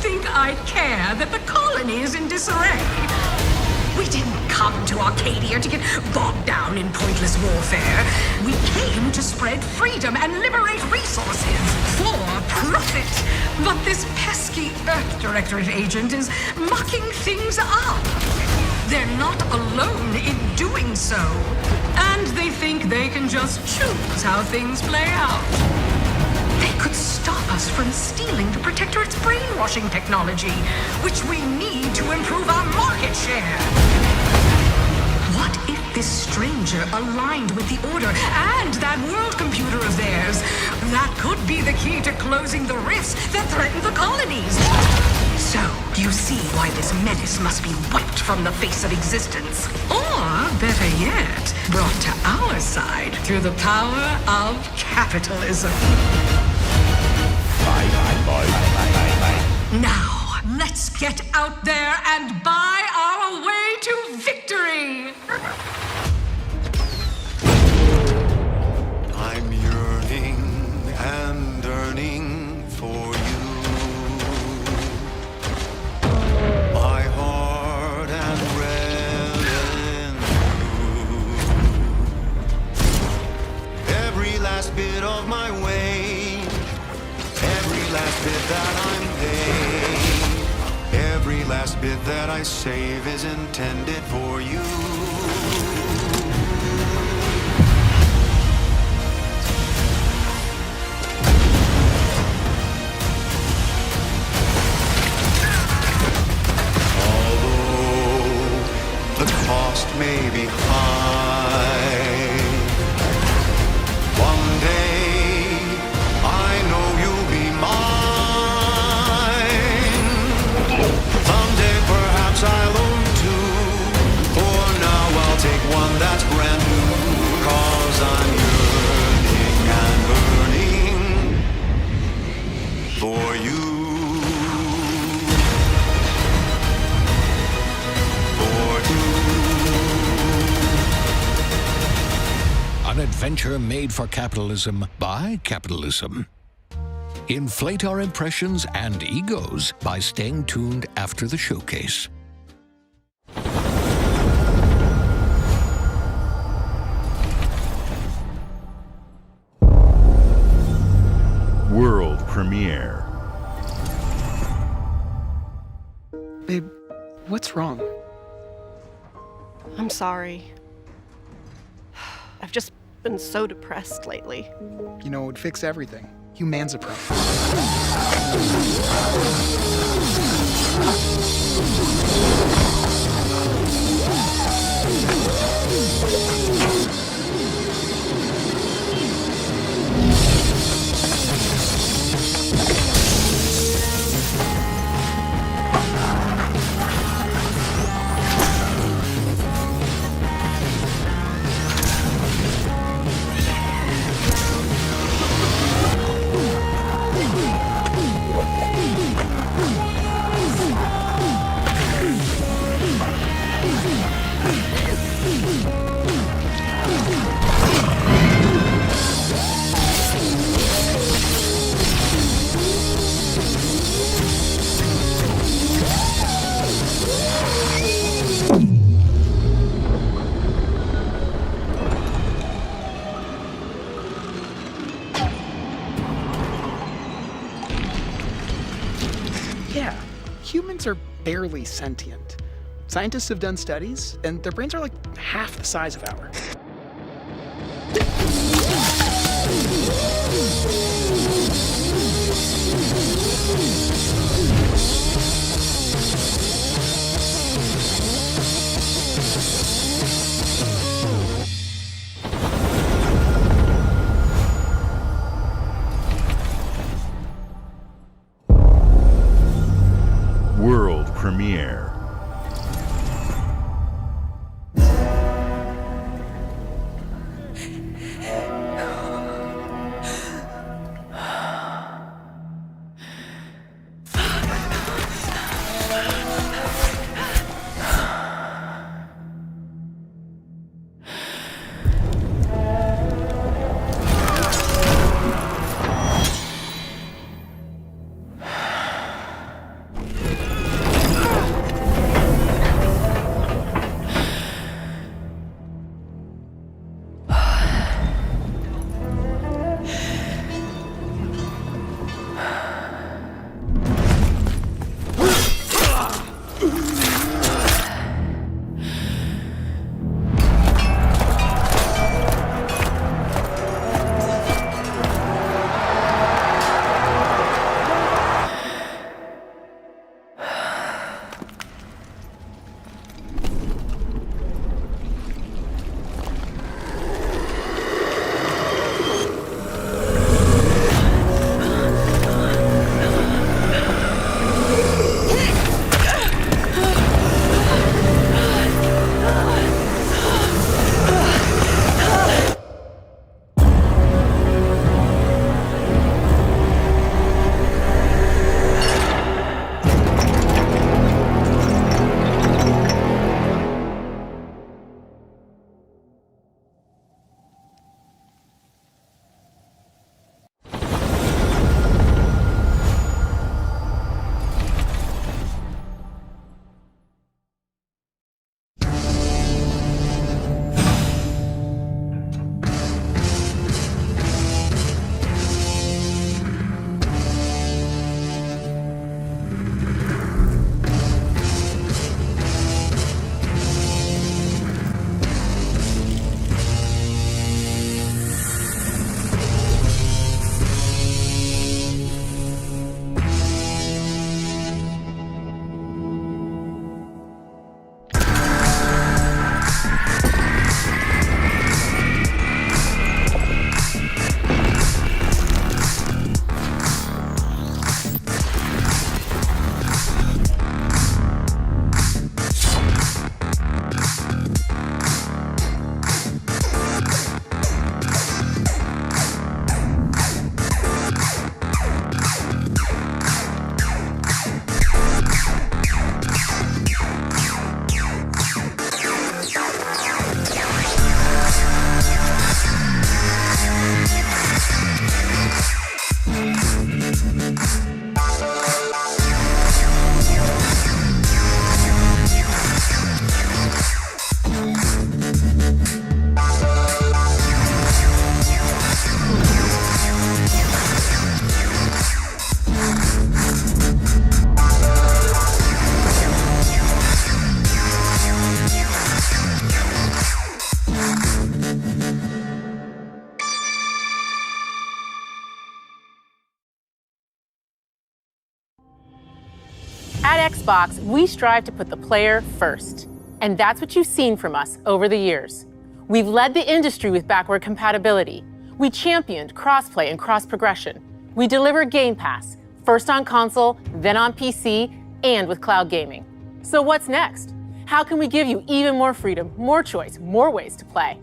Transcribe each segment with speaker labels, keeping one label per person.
Speaker 1: think I'd care that the colony is in disarray? We didn't come to Arcadia to get bogged down in pointless warfare. We came to spread freedom and liberate resources for profit. But this pesky Earth Directorate agent is mucking things up. They're not alone in doing so. And they think they can just choose how things play out. They could stop us from stealing the Protectorate's brainwashing technology, which we need to improve our market share. What if this stranger aligned with the Order and that world computer of theirs? That could be the key to closing the rifts that threaten the colonies. So, you see why this menace must be wiped from the face of existence. Or, better yet, brought to our side through the power of capitalism. Now, let's get out there and buy our way to victory!
Speaker 2: I'm yearning and yearning for you. My heart and revel in you. Every last bit of my way, every last bit that I'm paid, every last bit that I save is intended for you. The cost may be high. One day, I know you'll be mine. Someday, perhaps I'll own two. For now, I'll take one that's brand new. 'Cause I'm yearning and burning for you.
Speaker 3: An adventure made for capitalism by capitalism. Inflate our impressions and egos by staying tuned after the showcase.
Speaker 4: World premiere.
Speaker 5: Babe, what's wrong?
Speaker 6: I'm sorry. I've just been so depressed lately.
Speaker 5: You know, it would fix everything. Humanzapro. Yeah, humans are barely sentient. Scientists have done studies, and their brains are like half the size of ours.
Speaker 4: World premiere.
Speaker 7: At Xbox, we strive to put the player first. And that's what you've seen from us over the years. We've led the industry with backward compatibility. We championed crossplay and cross-progression. We deliver Game Pass, first on console, then on PC, and with cloud gaming. So what's next? How can we give you even more freedom, more choice, more ways to play?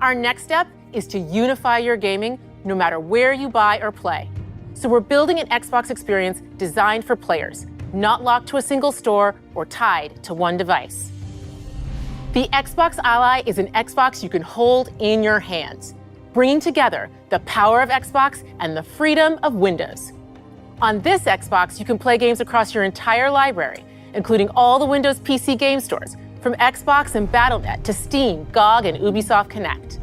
Speaker 7: Our next step is to unify your gaming no matter where you buy or play. So we're building an Xbox experience designed for players, not locked to a single store or tied to one device. The Xbox Ally is an Xbox you can hold in your hands, bringing together the power of Xbox and the freedom of Windows. On this Xbox, you can play games across your entire library, including all the Windows PC game stores, from Xbox and Battle.net to Steam, GOG, and Ubisoft Connect.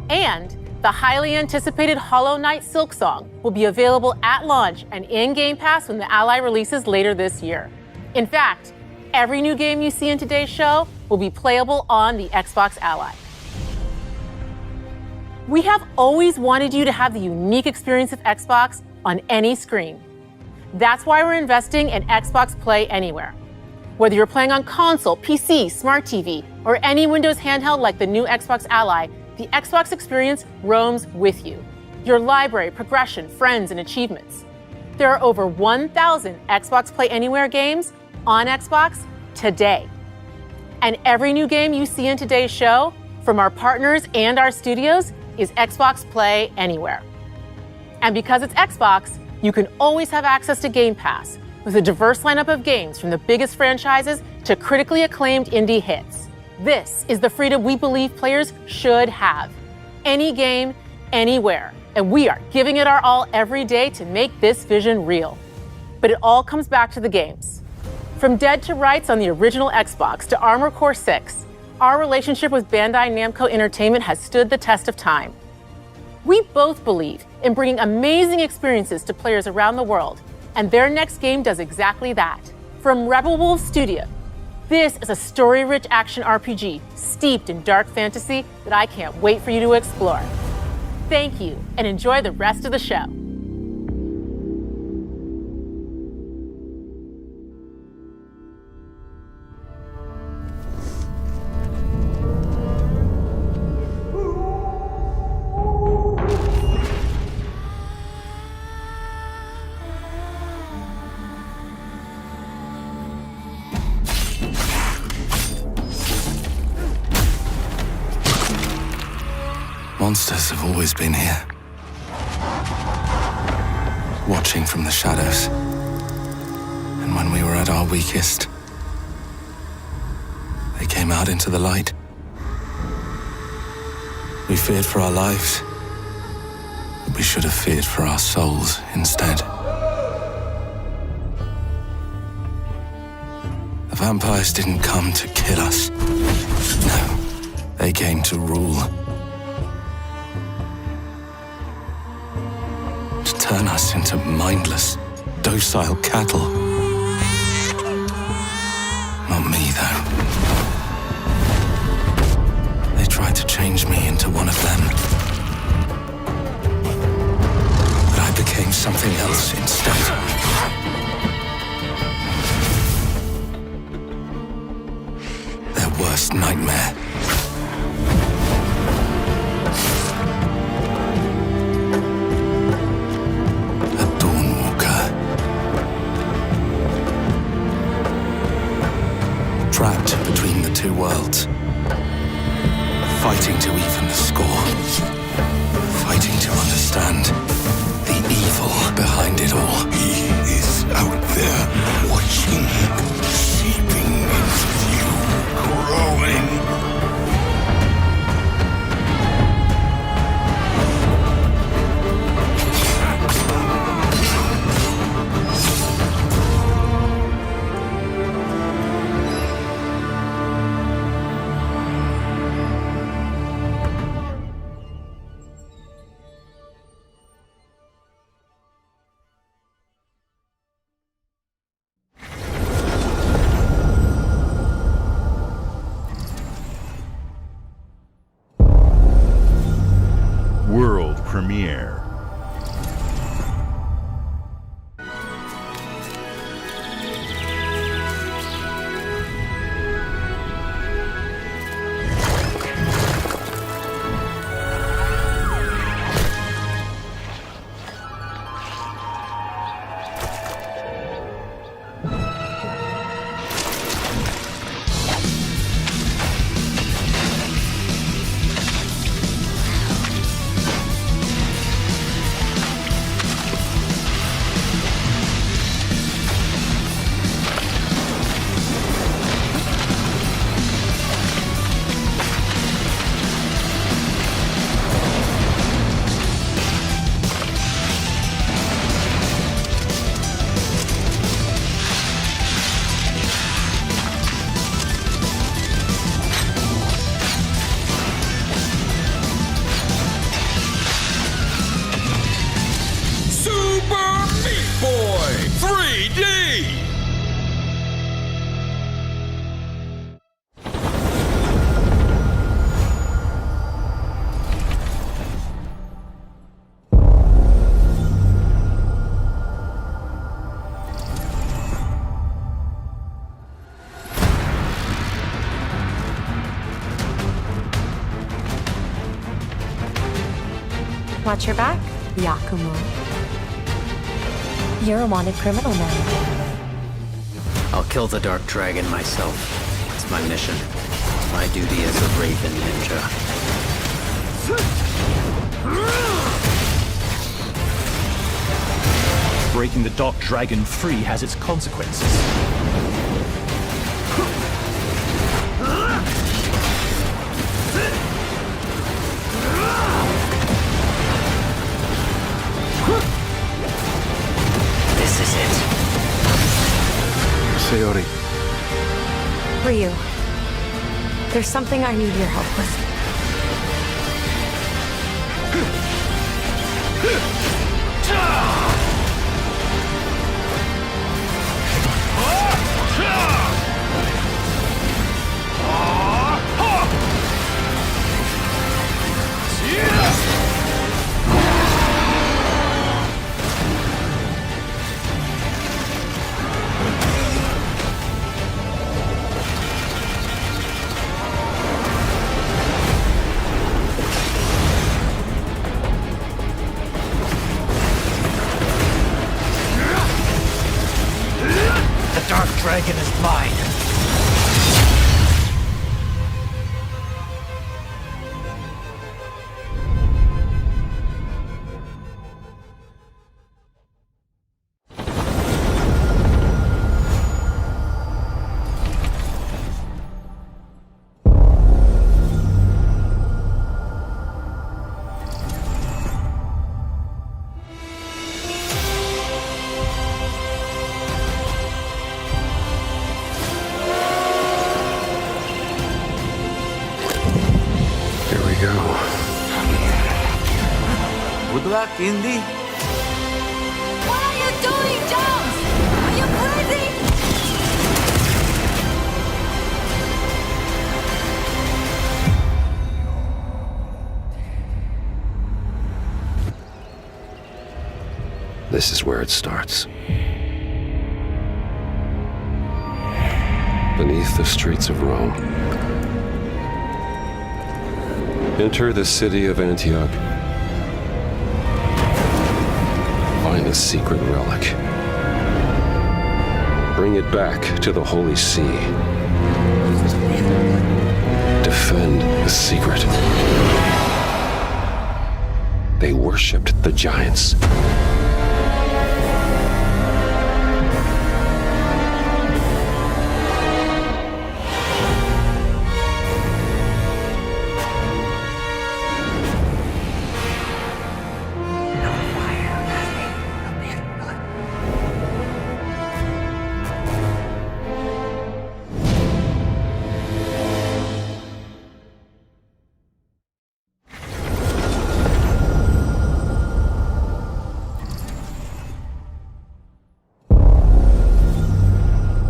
Speaker 7: And the highly anticipated Hollow Knight Silksong will be available at launch and in Game Pass when the Ally releases later this year. In fact, every new game you see in today's show will be playable on the Xbox Ally. We have always wanted you to have the unique experience of Xbox on any screen. That's why we're investing in Xbox Play Anywhere. Whether you're playing on console, PC, smart TV, or any Windows handheld like the new Xbox Ally, the Xbox experience roams with you. Your library, progression, friends, and achievements. There are over 1,000 Xbox Play Anywhere games on Xbox today. And every new game you see in today's show, from our partners and our studios, is Xbox Play Anywhere. And because it's Xbox, you can always have access to Game Pass with a diverse lineup of games from the biggest franchises to critically acclaimed indie hits. This is the freedom we believe players should have. Any game, anywhere. And we are giving it our all every day to make this vision real. But it all comes back to the games. From Dead to Rights on the original Xbox to Armored Core 6, our relationship with Bandai Namco Entertainment has stood the test of time. We both believe in bringing amazing experiences to players around the world, and their next game does exactly that. From Rebel Wolves Studio, this is a story-rich action RPG steeped in dark fantasy that I can't wait for you to explore. Thank you, and enjoy the rest of the show.
Speaker 8: Monsters have always been here, watching from the shadows. And when we were at our weakest, they came out into the light. We feared for our lives, but we should have feared for our souls instead. The vampires didn't come to kill us. No, they came to rule. Turn us into mindless, docile cattle. Not me, though. They tried to change me into one of them. But I became something else instead. Their worst nightmare. Trapped between the two worlds, fighting to even the score, fighting to understand the evil behind it all.
Speaker 9: He is out there watching, seeping into you, growing.
Speaker 10: Watch your back, Yakumo. You're a wanted criminal now.
Speaker 11: I'll kill the Dark Dragon myself. It's my mission. My duty as a Raven Ninja.
Speaker 12: Breaking the Dark Dragon free has its consequences.
Speaker 11: This is it.
Speaker 8: Sayori.
Speaker 10: Ryu, there's something I need your help with.
Speaker 11: The Dark Dragon is mine.
Speaker 13: Good luck, Indy.
Speaker 10: What are you doing, Jones? Are you crazy?
Speaker 8: This is where it starts. Beneath the streets of Rome. Enter the city of Antioch. Find a secret relic. Bring it back to the Holy See. Defend the secret. They worshipped the giants.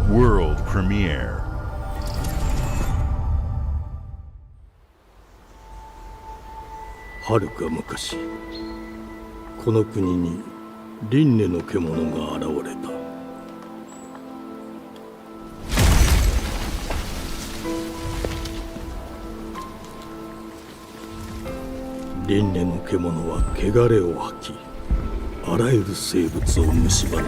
Speaker 4: World premiere.
Speaker 9: 遥か昔、この国に輪廻の獣が現れた。輪廻の獣は汚れを吐き、あらゆる生物を蝕んだ。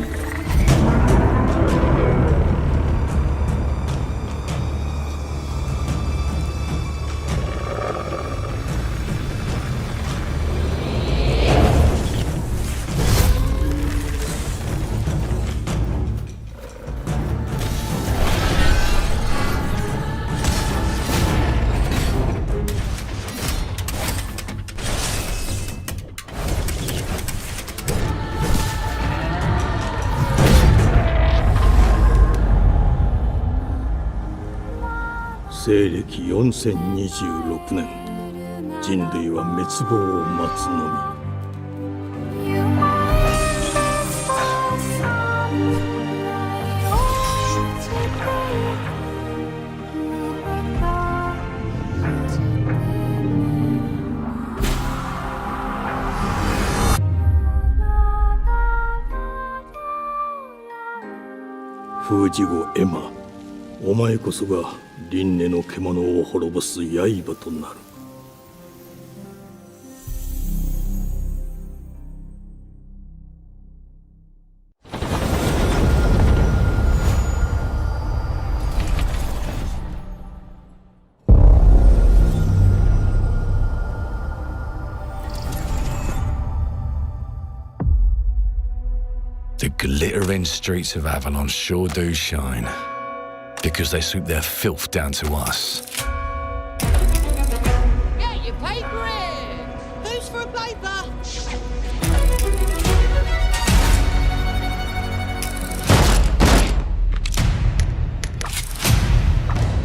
Speaker 9: 西暦4026年、人類は滅亡を待つのみ。封じ子エマ、お前こそが輪廻の獣を滅ぼす刃となる。
Speaker 8: meddling streets of Avalon sure do shine. Because they swoop their filth down to us.
Speaker 13: Get your paper in! Who's for a paper?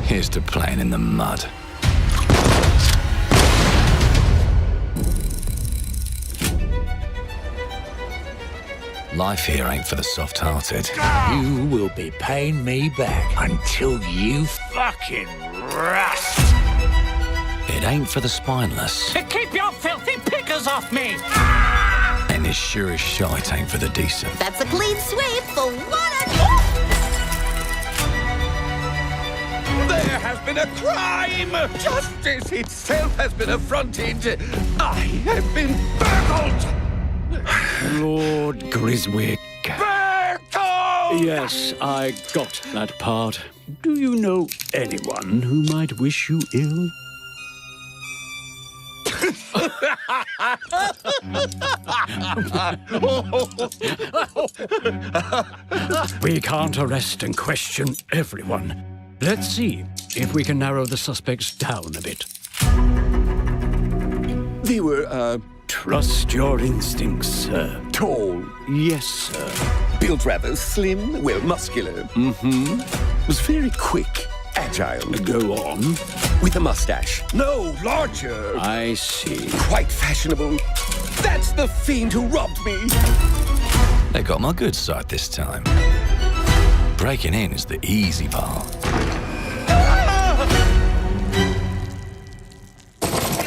Speaker 8: Here's to playing in the mud. Life here ain't for the soft-hearted.
Speaker 14: You will be paying me back until you fucking rust.
Speaker 8: It ain't for the spineless.
Speaker 14: Keep your filthy pickers off me!
Speaker 8: And it sure as shite ain't for the decent.
Speaker 13: That's a clean sweep for one of
Speaker 14: There has been a crime! Justice itself has been affronted! I have been burgled!
Speaker 9: Lord Griswick.
Speaker 14: Burgled!
Speaker 9: Yes, I got that part. Do you know anyone who might wish you ill? We can't arrest and question everyone. Let's see if we can narrow the suspects down a bit.
Speaker 14: They were,
Speaker 9: Trust your instincts, sir.
Speaker 14: tall,
Speaker 9: Yes, sir.
Speaker 14: built rather slim, well, muscular.
Speaker 9: Mm-hmm.
Speaker 14: Was very quick, agile.
Speaker 9: Go on.
Speaker 14: With a mustache. No, larger.
Speaker 9: I see.
Speaker 14: Quite fashionable. That's the fiend who robbed me.
Speaker 8: They got my good side this time. Breaking in is the easy part.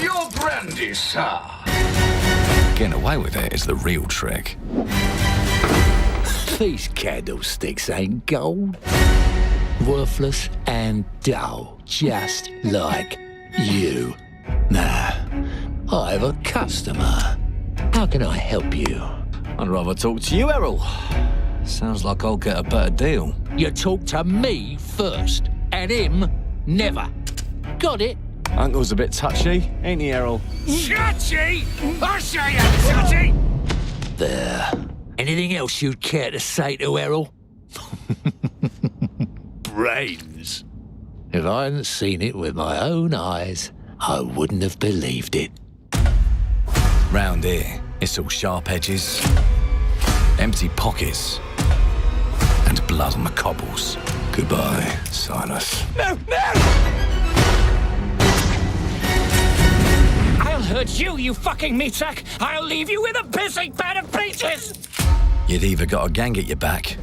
Speaker 14: Your brandy, sir.
Speaker 8: Getting away with it is the real trick.
Speaker 14: These candlesticks ain't gold. Worthless and dull, just like you. Nah, I have a customer. How can I help you?
Speaker 8: I'd rather talk to you, Errol. Sounds like I'll get a better deal.
Speaker 14: You talk to me first, and him never. Got it?
Speaker 8: Uncle's a bit touchy, ain't he, Errol?
Speaker 14: Touchy? I say I'm touchy! There. Anything else you'd care to say to Errol? Brains. If I hadn't seen it with my own eyes, I wouldn't have believed it.
Speaker 8: Round here, it's all sharp edges, empty pockets, and blood on the cobbles. Goodbye, Silas.
Speaker 14: No! I'll hurt you, you fucking meatsack! I'll leave you with a pissing pan of peaches!
Speaker 8: You'd either got a gang at your back,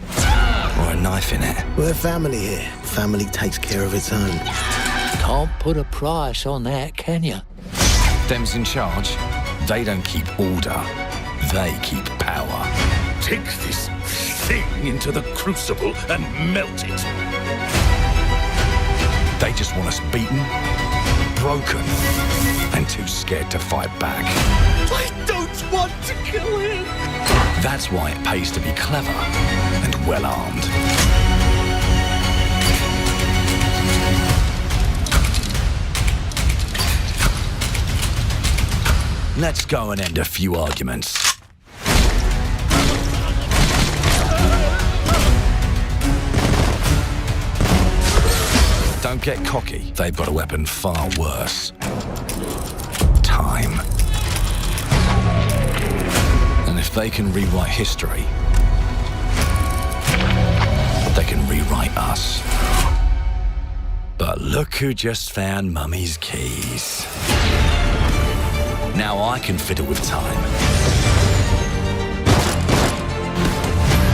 Speaker 8: or a knife in it.
Speaker 15: We're family here. Family takes care of its own.
Speaker 14: Can't put a price on that, can you?
Speaker 8: Them's in charge. They don't keep order. They keep power.
Speaker 14: Take this thing into the crucible and melt it.
Speaker 8: They just want us beaten, broken, and too scared to fight back.
Speaker 14: I don't want to kill him.
Speaker 8: That's why it pays to be clever and well-armed. Let's go and end a few arguments. Don't get cocky. They've got a weapon far worse. Time. And if they can rewrite history, they can rewrite us. But look who just found Mummy's keys. Now I can fiddle with time.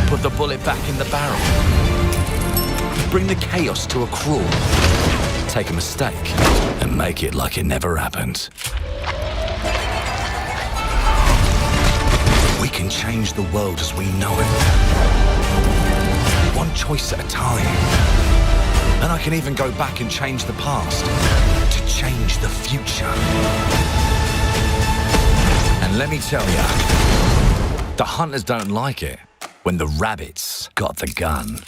Speaker 8: Put the bullet back in the barrel. Bring the chaos to a crawl. Take a mistake and make it like it never happened. We can change the world as we know it. One choice at a time. And I can even go back and change the past to change the future. And let me tell ya, the hunters don't like it when the rabbits got the gun.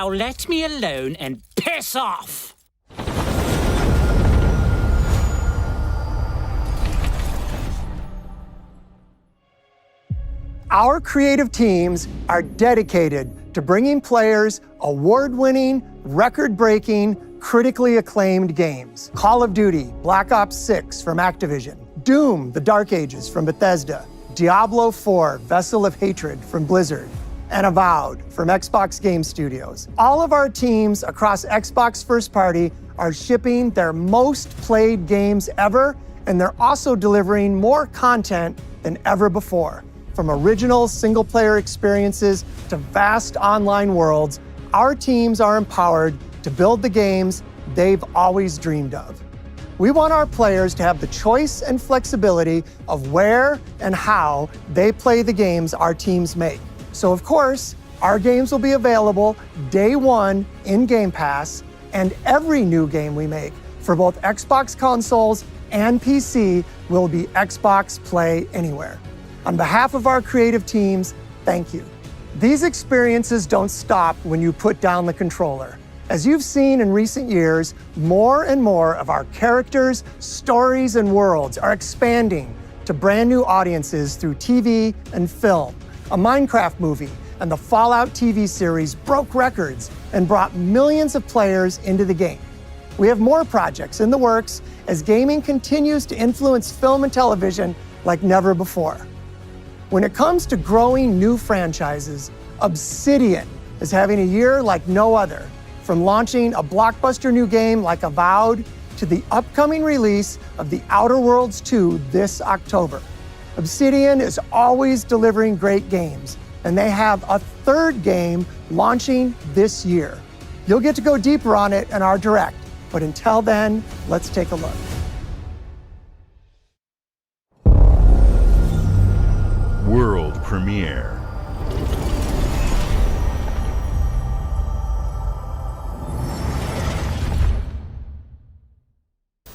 Speaker 16: Now let me alone and piss off!
Speaker 17: Our creative teams are dedicated to bringing players award-winning, record-breaking, critically acclaimed games. Call of Duty, Black Ops 6 from Activision, Doom, The Dark Ages from Bethesda, Diablo 4, Vessel of Hatred from Blizzard, and Avowed from Xbox Game Studios. All of our teams across Xbox First Party are shipping their most played games ever, and they're also delivering more content than ever before. From original single-player experiences to vast online worlds, our teams are empowered to build the games they've always dreamed of. We want our players to have the choice and flexibility of where and how they play the games our teams make. So of course, our games will be available day one in Game Pass, and every new game we make for both Xbox consoles and PC will be Xbox Play Anywhere. On behalf of our creative teams, thank you. These experiences don't stop when you put down the controller. As you've seen in recent years, more and more of our characters, stories, and worlds are expanding to brand new audiences through TV and film. A Minecraft movie and the Fallout TV series broke records and brought millions of players into the game. We have more projects in the works as gaming continues to influence film and television like never before. When it comes to growing new franchises, Obsidian is having a year like no other. From launching a blockbuster new game like Avowed to the upcoming release of The Outer Worlds 2 this October. Obsidian is always delivering great games, and they have a third game launching this year. You'll get to go deeper on it in our Direct, but until then, let's take a look.
Speaker 4: World premiere.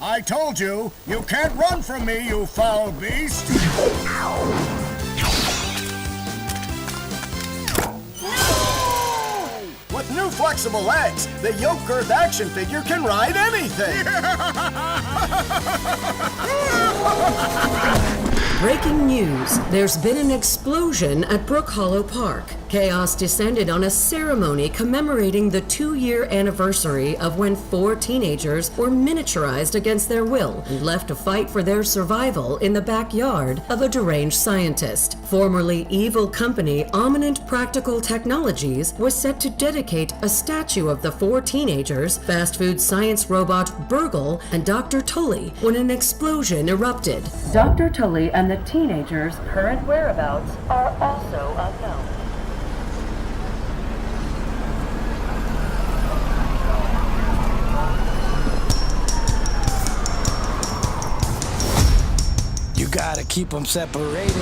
Speaker 18: I told you, you can't run from me, you foul beast! With new flexible legs, the Yoke Girth action figure can ride anything!
Speaker 19: Breaking news. There's been an explosion at Brook Hollow Park. Chaos descended on a ceremony commemorating the 2-year anniversary of when 4 teenagers were miniaturized against their will and left to fight for their survival in the backyard of a deranged scientist. Formerly evil company Ominent Practical Technologies was set to dedicate a statue of the 4 teenagers, fast food science robot Burgle, and Dr. Tully when an explosion erupted. Dr. Tully and the teenagers' current whereabouts are also unknown.
Speaker 14: You gotta keep them separated.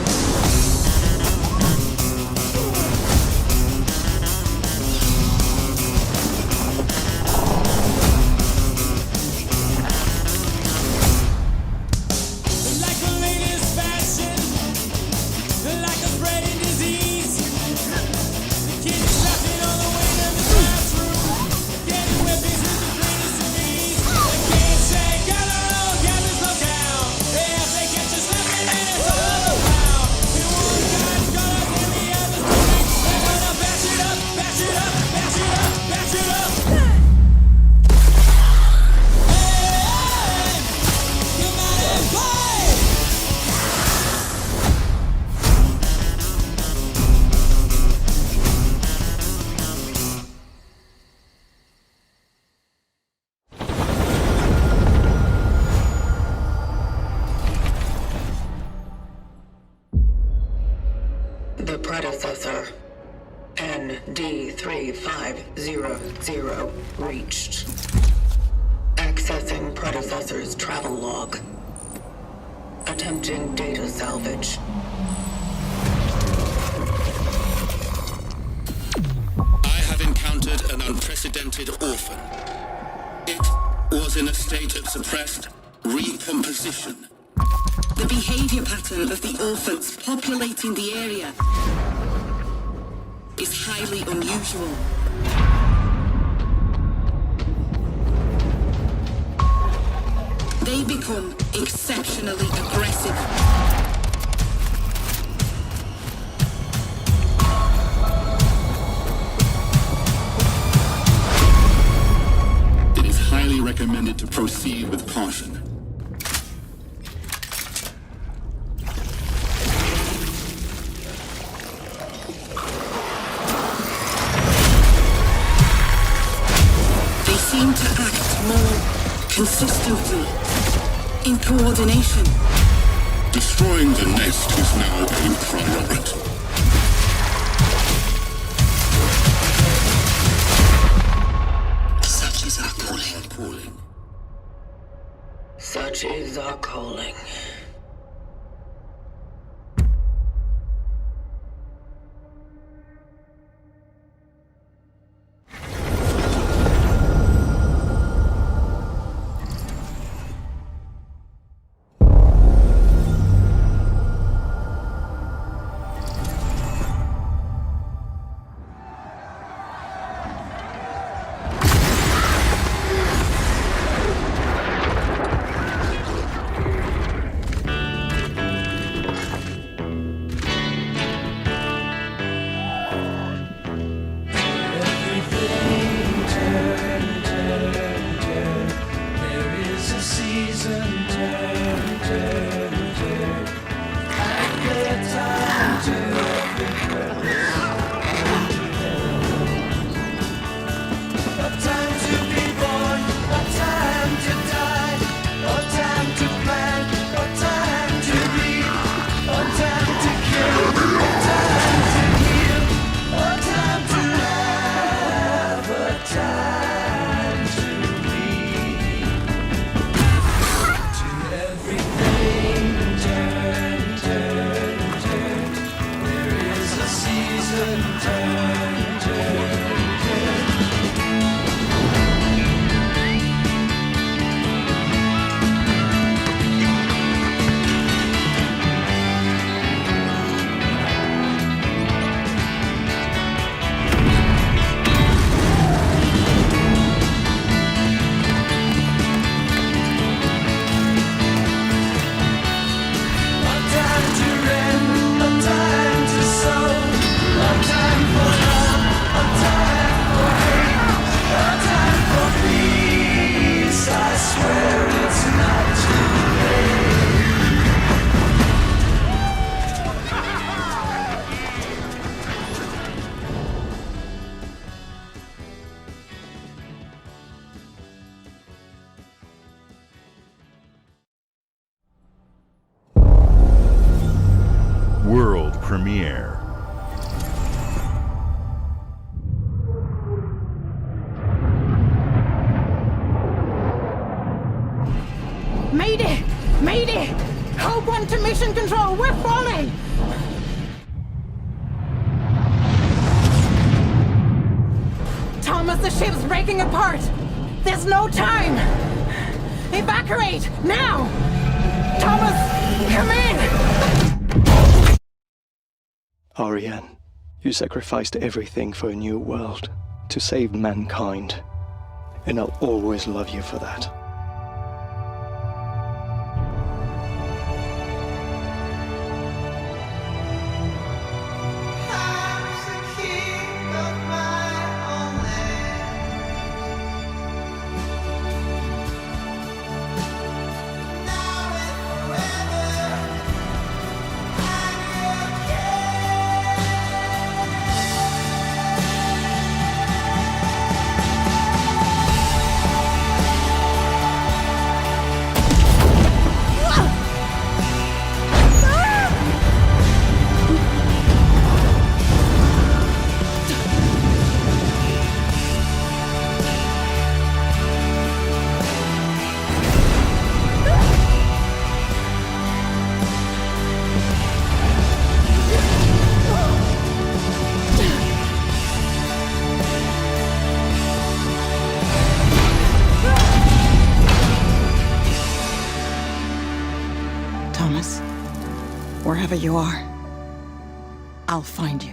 Speaker 20: The predecessor, ND3500, reached. Accessing predecessor's travel log. Attempting data salvage.
Speaker 21: I have encountered an unprecedented orphan. It was in a state of suppressed recomposition.
Speaker 20: The behavior pattern of the orphans populating the area is highly unusual. may become exceptionally aggressive.
Speaker 21: It is highly recommended to proceed with caution.
Speaker 20: They seem to act more consistently, in coordination.
Speaker 21: Destroying the nest is now a priority.
Speaker 20: Such is our calling.
Speaker 11: Such is our calling.
Speaker 4: World premiere.
Speaker 13: Mayday! Mayday! Code 1 to mission control, we're falling! Thomas, the ship's breaking apart! There's no time! Evacuate! Now! Thomas, come in!
Speaker 1: Ariane, you sacrificed everything for a new world, to save mankind. And I'll always love you for that.
Speaker 13: Thomas, wherever you are, I'll find you.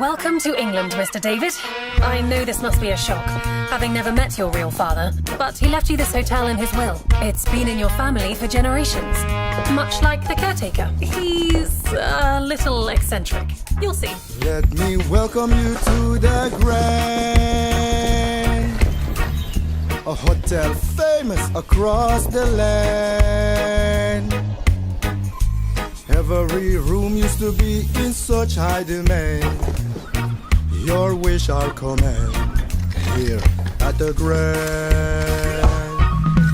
Speaker 2: Welcome to England, Mr. David. I know this must be a shock, having never met your real father, but he left you this hotel in his will. It's been in your family for generations, much like the caretaker. He's a little eccentric. You'll see.
Speaker 22: Let me welcome you to the Grand, a hotel famous across the land. Every room used to be in such high demand. Your wish, our command, here at the Grand.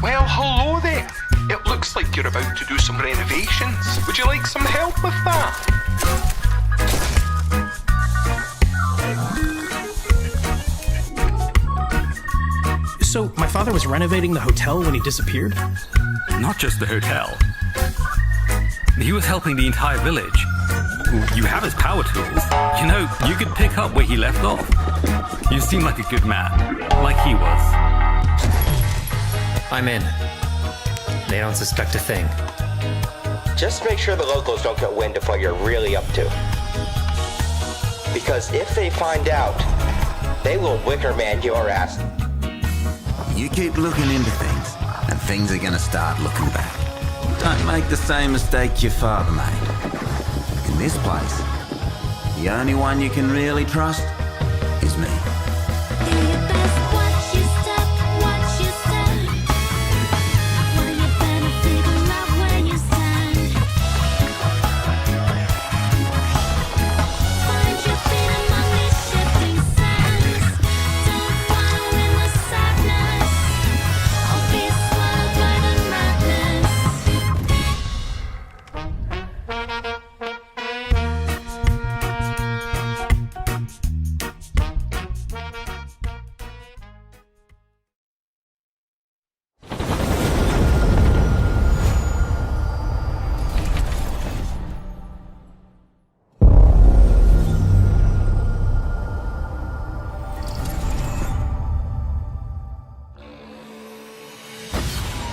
Speaker 23: Well, hello there. It looks like you're about to do some renovations. Would you like some help with that?
Speaker 5: So, my father was renovating the hotel when he disappeared?
Speaker 24: Not just the hotel. He was helping the entire village. You have his power tools. You know, you could pick up where he left off. You seem like a good man, like he was.
Speaker 11: I'm in. They don't suspect a thing.
Speaker 25: Just make sure the locals don't get wind of what you're really up to. Because if they find out, they will wicker man your ass.
Speaker 26: You keep looking into things, and things are gonna start looking back. Don't make the same mistake your father made. In this place, the only one you can really trust is me.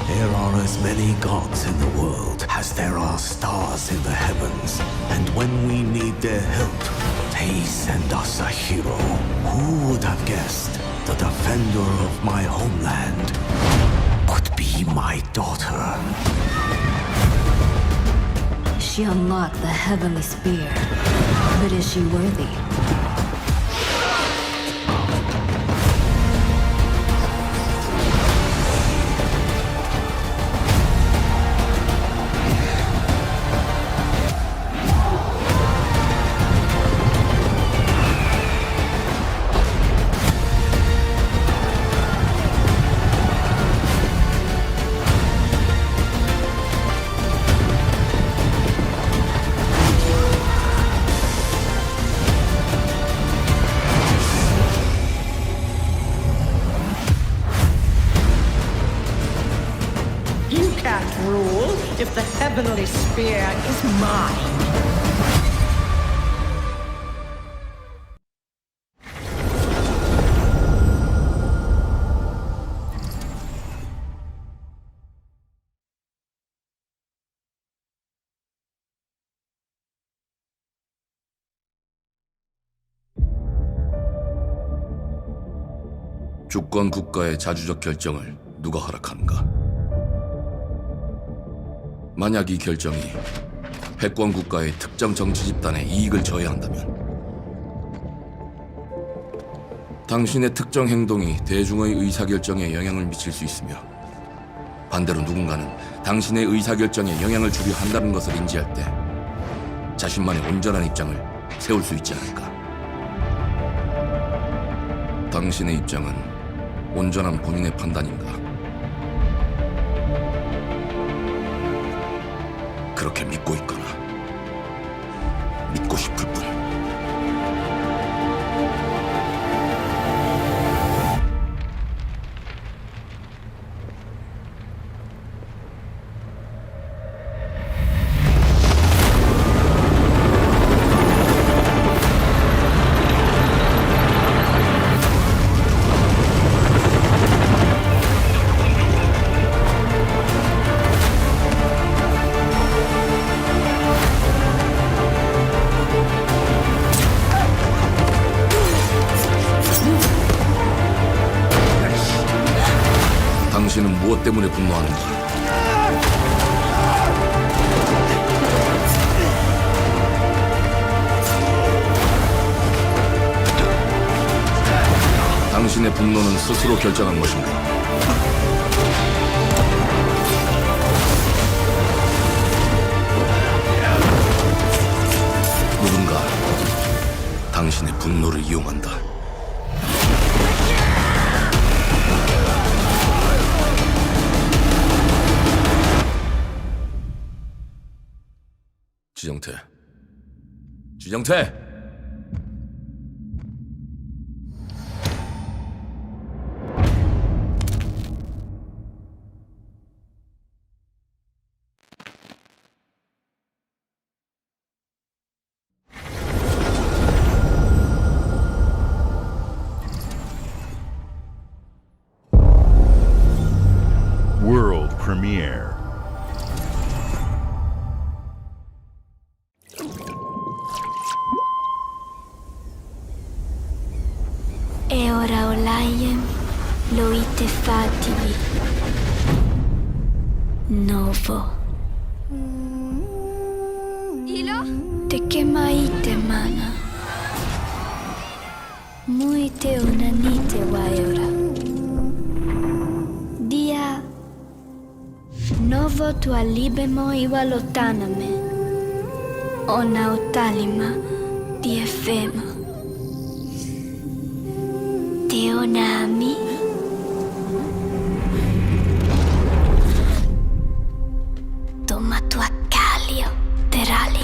Speaker 15: There are as many gods in the world as there are stars in the heavens. And when we need their help, they send us a hero. Who would have guessed the defender of my homeland would be my daughter?
Speaker 10: She unlocked the heavenly spear, but is she worthy?
Speaker 13: You can't rule if the heavenly spear is mine.
Speaker 27: 주권 국가의 자주적 결정을 누가 허락하는가? 만약 이 결정이 패권 국가의 특정 정치 집단의 이익을 저해한다면 당신의 특정 행동이 대중의 의사결정에 영향을 미칠 수 있으며 반대로 누군가는 당신의 의사결정에 영향을 주려 한다는 것을 인지할 때 자신만의 온전한 입장을 세울 수 있지 않을까? 당신의 입장은 온전한 본인의 판단인가? 그렇게 믿고 있거나 믿고 싶을 뿐. 때문에 분노하는지. 당신의 분노는 스스로 결정한 것인가? 누군가 당신의 분노를 이용한다. 지정태. 지정태!
Speaker 4: World premiere.
Speaker 3: E ora Olaiem lo ite fativi. Novo. Ilo? Te che maite mana. Muite unanite waiora. Dia. Novo tua libemo iwa lotaname. Ona otalima di efema. Teonami. Toma tua calio, terali.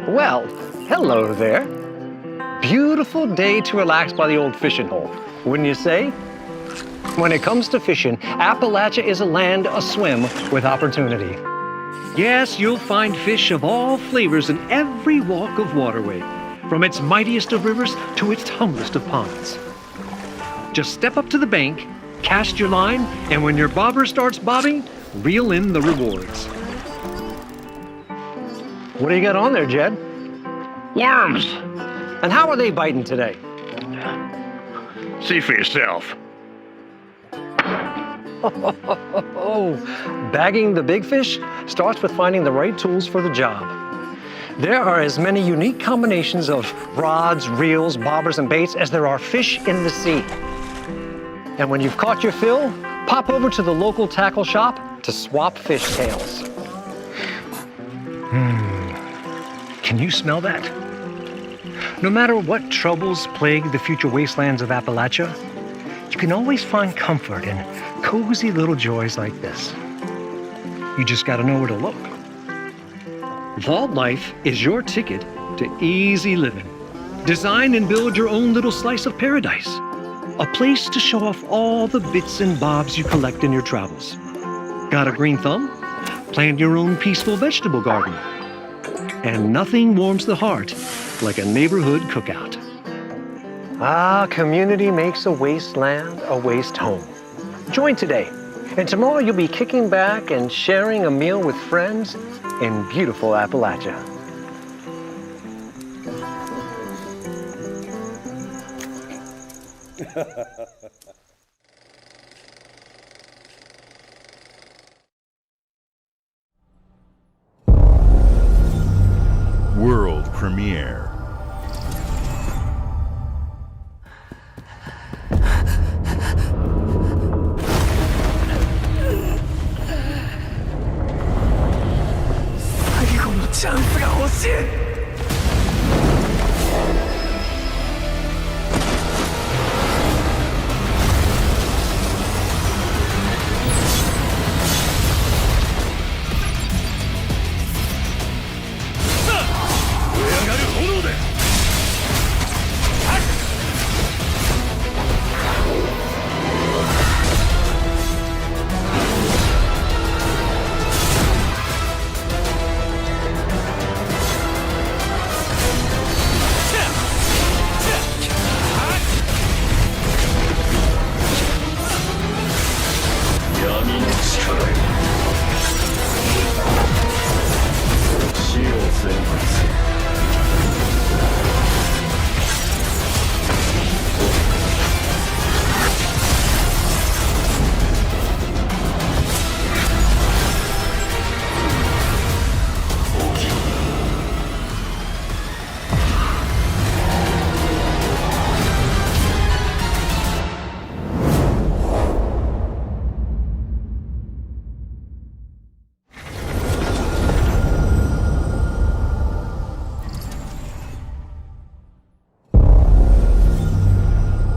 Speaker 6: Well, hello there. Beautiful day to relax by the old fishing hole, wouldn't you say? When it comes to fishing, Appalachia is a land aswim with opportunity. Yes, you'll find fish of all flavors in every walk of waterway, from its mightiest of rivers to its humblest of ponds. Just step up to the bank, cast your line, and when your bobber starts bobbing, reel in the rewards. What do you got on there, Jed? Worms. And how are they biting today?
Speaker 7: See for yourself.
Speaker 6: Bagging the big fish starts with finding the right tools for the job. There are as many unique combinations of rods, reels, bobbers, and baits as there are fish in the sea. And when you've caught your fill, pop over to the local tackle shop to swap fish tails. Can you smell that? No matter what troubles plague the future wastelands of Appalachia, you can always find comfort in cozy little joys like this. You just gotta know where to look. Vault Life is your ticket to easy living. Design and build your own little slice of paradise. A place to show off all the bits and bobs you collect in your travels. Got a green thumb? Plant your own peaceful vegetable garden. And nothing warms the heart like a neighborhood cookout. Community makes a wasteland a waste home. Join today, and tomorrow you'll be kicking back and sharing a meal with friends in beautiful Appalachia.
Speaker 4: World premiere.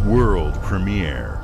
Speaker 4: World premiere.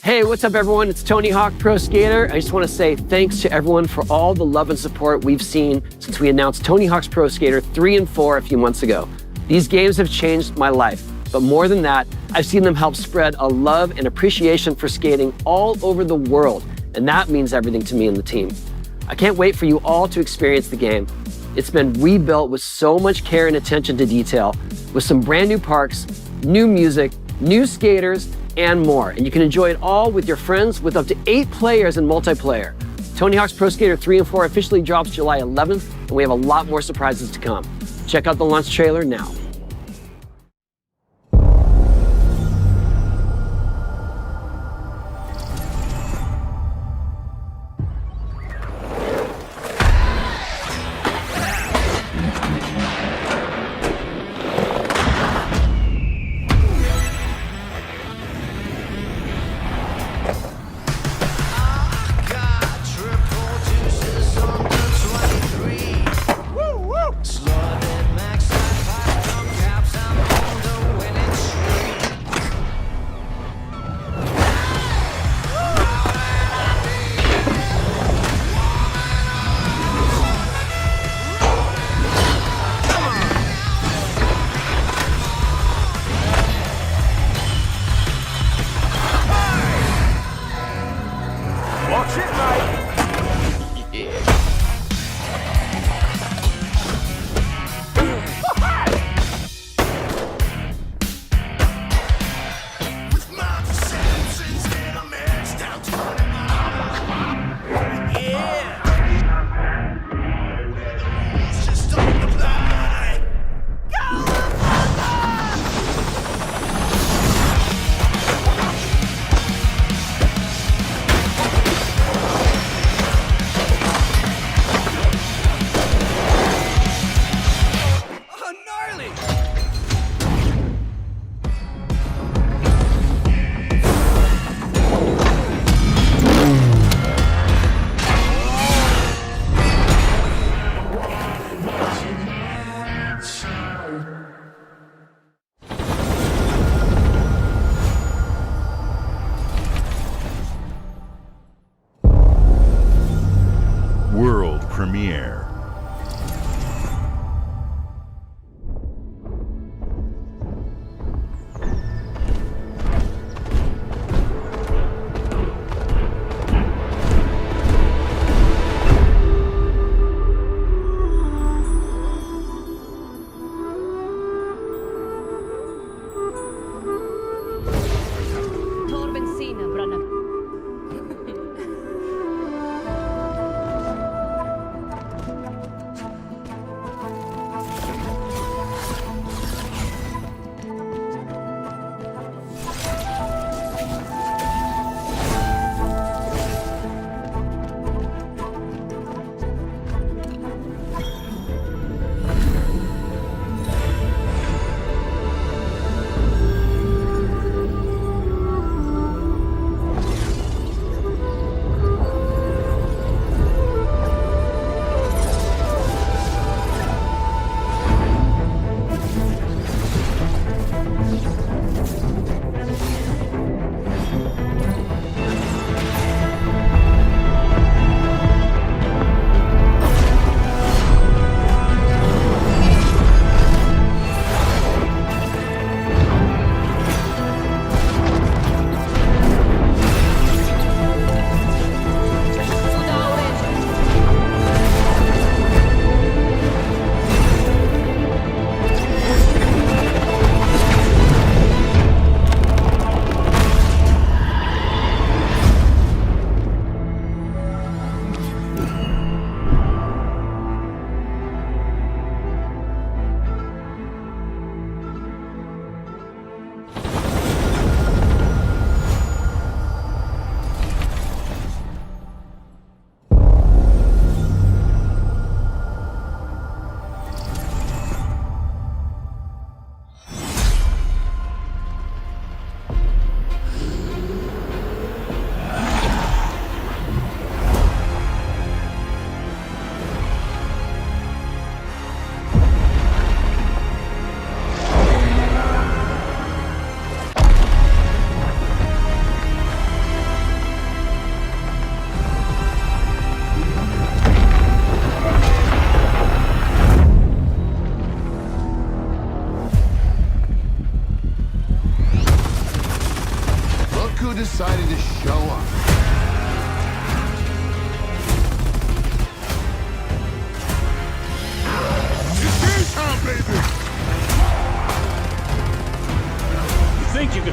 Speaker 7: Hey, what's up everyone? It's Tony Hawk Pro Skater. I just want to say thanks to everyone for all the love and support we've seen since we announced Tony Hawk's Pro Skater 3 and 4 a few months ago. These games have changed my life, but more than that, I've seen them help spread a love and appreciation for skating all over the world, and that means everything to me and the team. I can't wait for you all to experience the game. It's been rebuilt with so much care and attention to detail, with some brand new parks, new music, new skaters, and more. And you can enjoy it all with your friends with up to 8 players in multiplayer. Tony Hawk's Pro Skater 3 and 4 officially drops July 11th, and we have a lot more surprises to come. Check out the launch trailer now.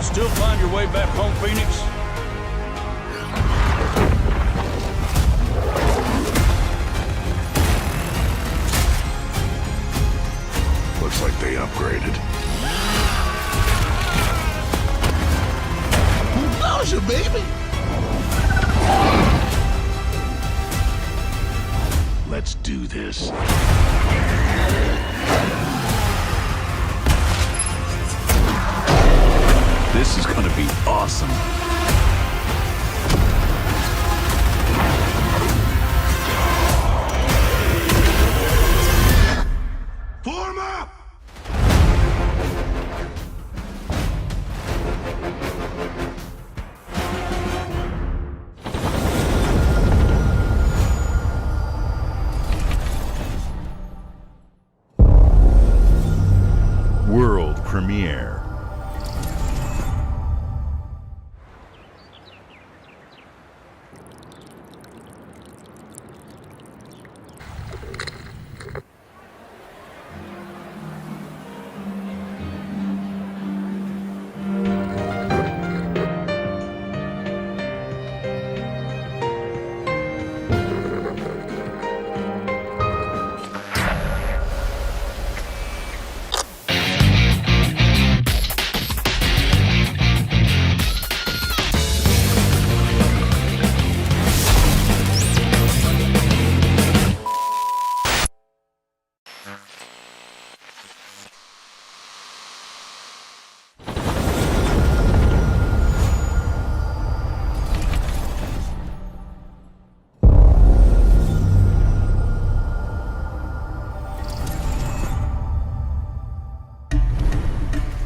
Speaker 8: You still find your way back home, Phoenix?
Speaker 4: Looks like they upgraded.
Speaker 15: Nausea, baby!
Speaker 4: Let's do this. This is gonna be awesome.
Speaker 15: Form up!
Speaker 4: World premiere.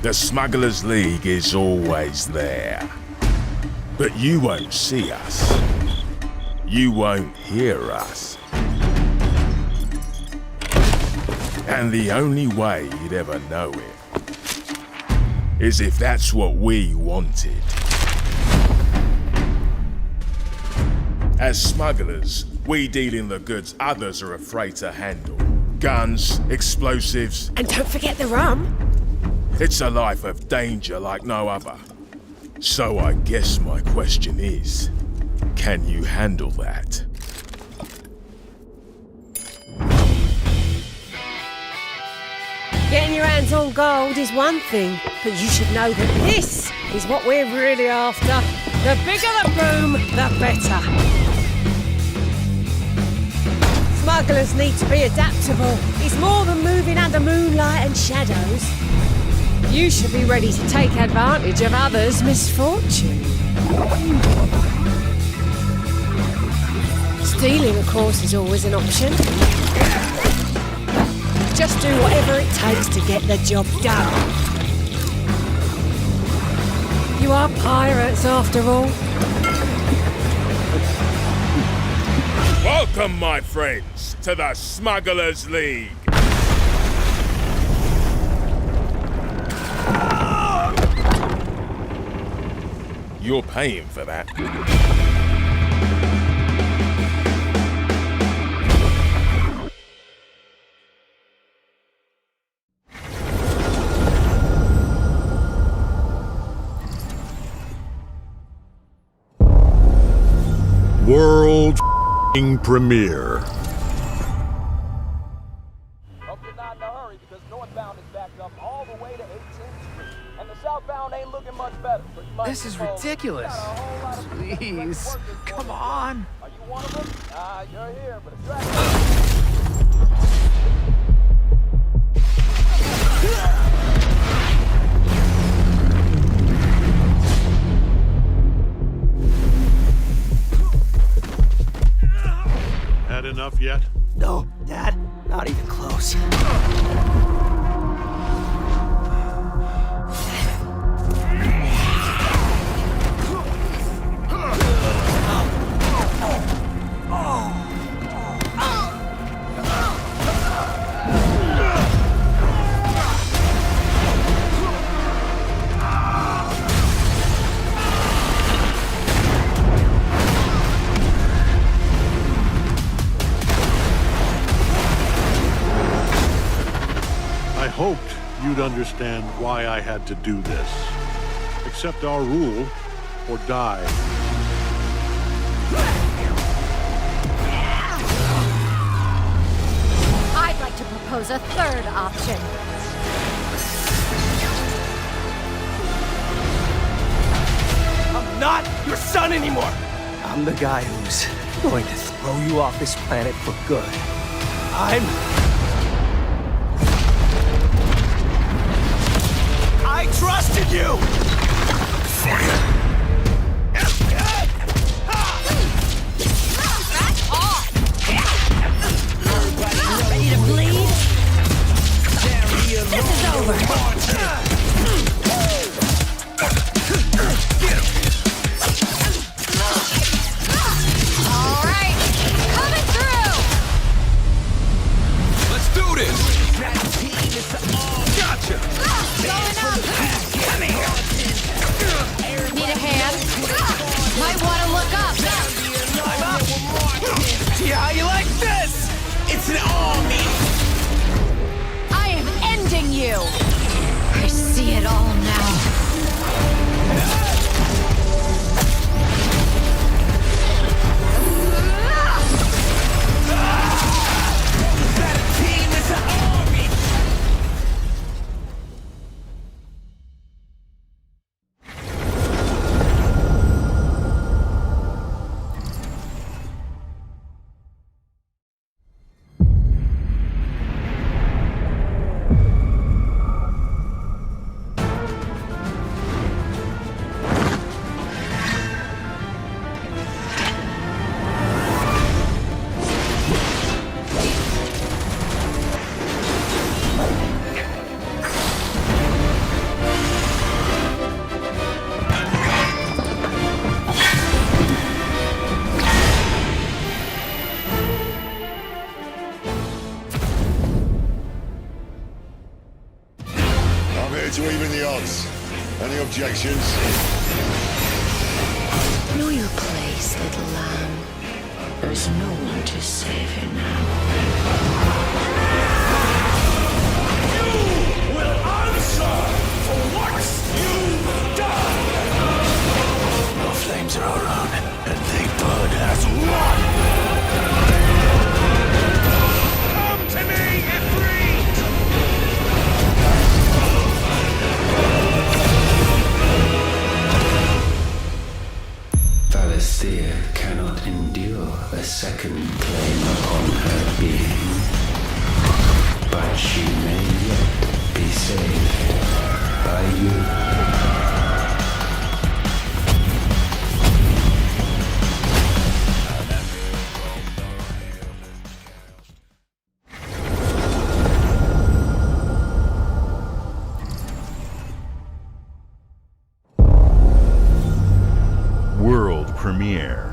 Speaker 9: The Smugglers League is always there. But you won't see us. You won't hear us. And the only way you'd ever know it is if that's what we wanted. As smugglers, we deal in the goods others are afraid to handle. Guns, explosives.
Speaker 10: And don't forget the rum.
Speaker 9: It's a life of danger like no other. So I guess my question is, can you handle that?
Speaker 10: Getting your hands on gold is one thing, but you should know that this is what we're really after. The bigger the boom, the better. Smugglers need to be adaptable. It's more than moving under moonlight and shadows. You should be ready to take advantage of others' misfortune. Stealing, of course, is always an option. Just do whatever it takes to get the job done. You are pirates, after all.
Speaker 9: Welcome, my friends, to the Smugglers League. You're paying for that.
Speaker 4: World premiere.
Speaker 12: Hope you're not in a hurry because northbound is backed up all the way to 18th Street. And the southbound ain't looking much better.
Speaker 5: This is ridiculous. Please, come on.
Speaker 12: Are you one of them? You're here, but a dragon.
Speaker 4: Had enough yet?
Speaker 16: No, Dad, not even close.
Speaker 4: I hoped you'd understand why I had to do this. accept our rule or die.
Speaker 1: I'd like to propose a third option.
Speaker 16: I'm not your son anymore! I'm the guy who's going to throw you off this planet for good. I trusted you!
Speaker 1: Ready to bleed? This is over! All right, coming through!
Speaker 9: Let's do this! Gotcha!
Speaker 1: Going up! Need a hand? Might want to look up!
Speaker 16: I'm up! See how you like this? It's an army!
Speaker 1: I am ending you! I see it all now.
Speaker 14: To even the odds. Any objections?
Speaker 3: Know your place, little lamb. There's no one to save you now.
Speaker 9: You will answer for what you've done!
Speaker 15: Our flames are our own, and they burn as one!
Speaker 9: Come to me, Ifrit!
Speaker 15: Valisthea cannot endure a second claim upon her being. But she may yet be saved by you.
Speaker 4: World premiere.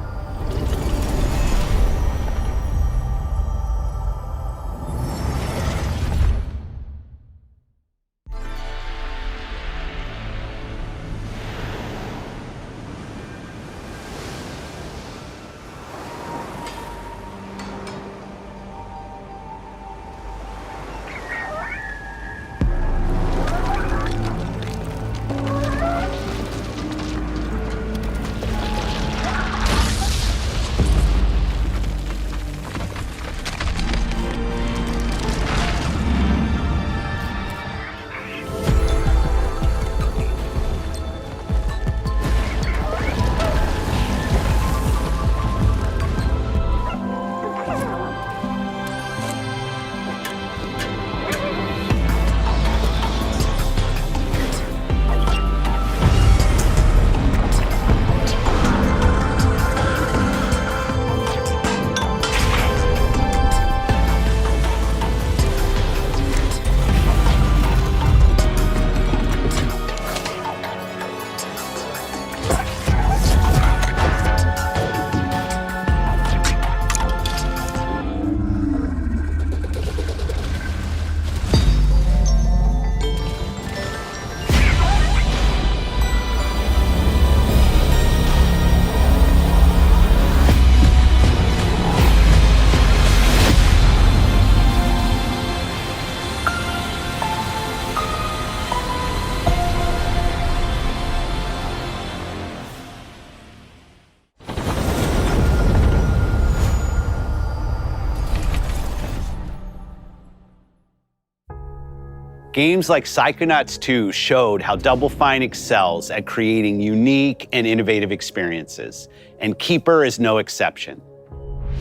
Speaker 2: Games like Psychonauts 2 showed how Double Fine excels at creating unique and innovative experiences, and Keeper is no exception.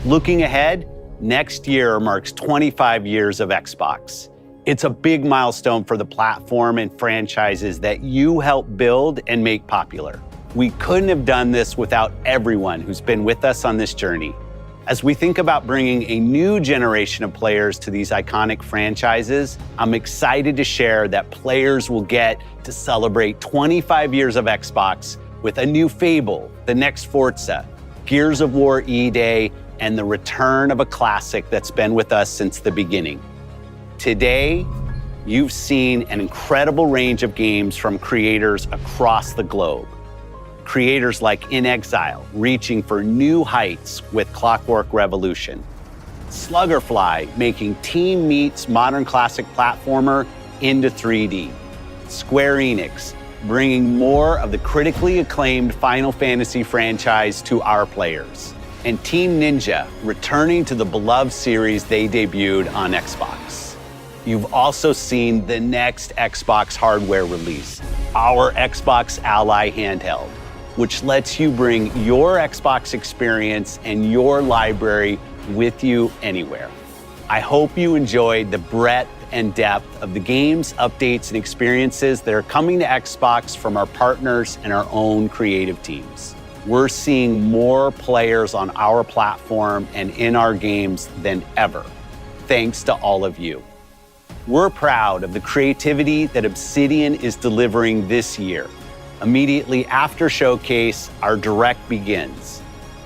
Speaker 2: Looking ahead, next year marks 25 years of Xbox. It's a big milestone for the platform and franchises that you helped build and make popular. We couldn't have done this without everyone who's been with us on this journey. As we think about bringing a new generation of players to these iconic franchises, I'm excited to share that players will get to celebrate 25 years of Xbox with a new Fable, the next Forza, Gears of War E-Day, and the return of a classic that's been with us since the beginning. Today, you've seen an incredible range of games from creators across the globe. Creators like inXile, reaching for new heights with Clockwork Revolution. Sluggerfly, making Team Meat's modern classic platformer into 3D. Square Enix, bringing more of the critically acclaimed Final Fantasy franchise to our players. And Team Ninja, returning to the beloved series they debuted on Xbox. You've also seen the next Xbox hardware release, our Xbox Ally handheld, which lets you bring your Xbox experience and your library with you anywhere. I hope you enjoyed the breadth and depth of the games, updates, and experiences that are coming to Xbox from our partners and our own creative teams. We're seeing more players on our platform and in our games than ever, thanks to all of you. We're proud of the creativity that Obsidian is delivering this year. Immediately after Showcase, our Direct begins,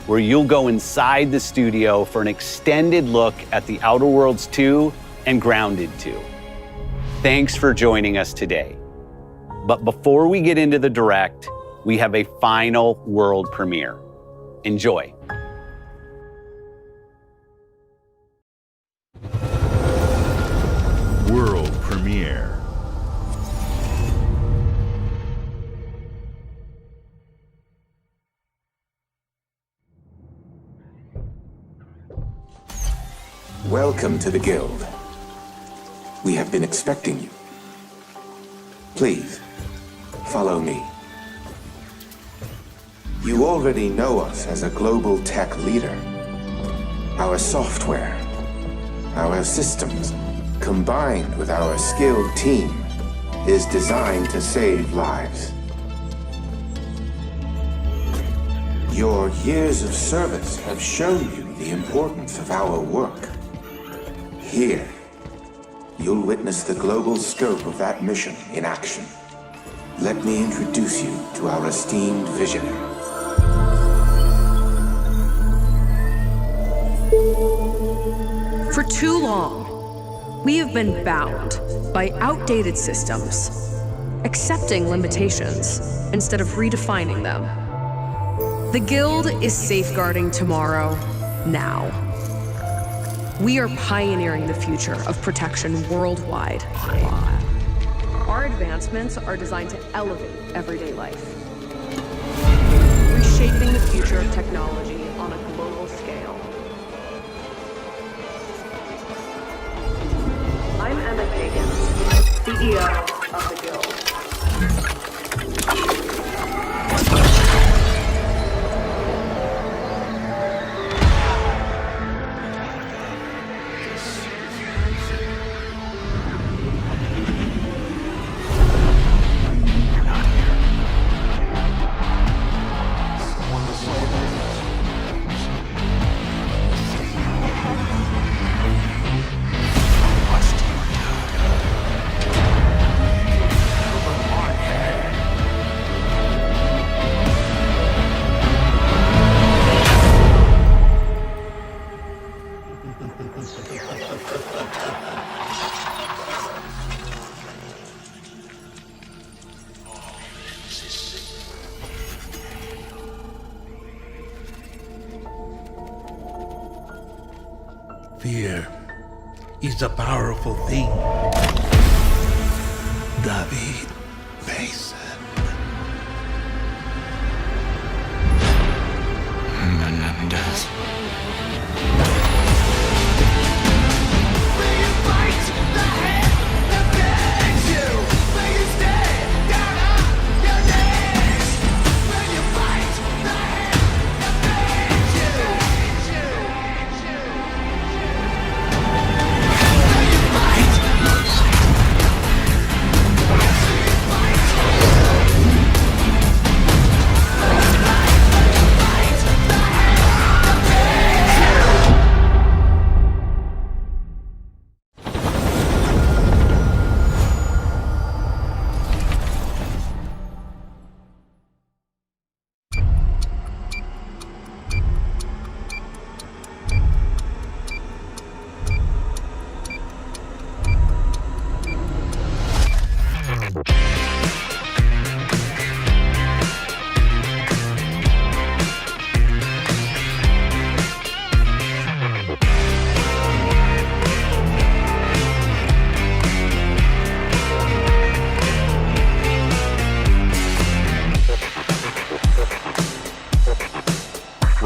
Speaker 2: where you'll go inside the studio for an extended look at The Outer Worlds 2 and Grounded 2. Thanks for joining us today. But before we get into the Direct, we have a final world premiere. Enjoy.
Speaker 4: World premiere.
Speaker 17: Welcome to the Guild. We have been expecting you. Please, follow me. You already know us as a global tech leader. Our software, our systems, combined with our skilled team, is designed to save lives. Your years of service have shown you the importance of our work. Here, you'll witness the global scope of that mission in action. Let me introduce you to our esteemed visionary.
Speaker 18: For too long, we have been bound by outdated systems, accepting limitations instead of redefining them. The Guild is safeguarding tomorrow, now. We are pioneering the future of protection worldwide. Our advancements are designed to elevate everyday life, reshaping the future of technology on a global scale. I'm Emma Kagan, CEO of the Guild.
Speaker 15: Fear is a powerful thing. David Mason. Menendez.
Speaker 19: Will you fight the head of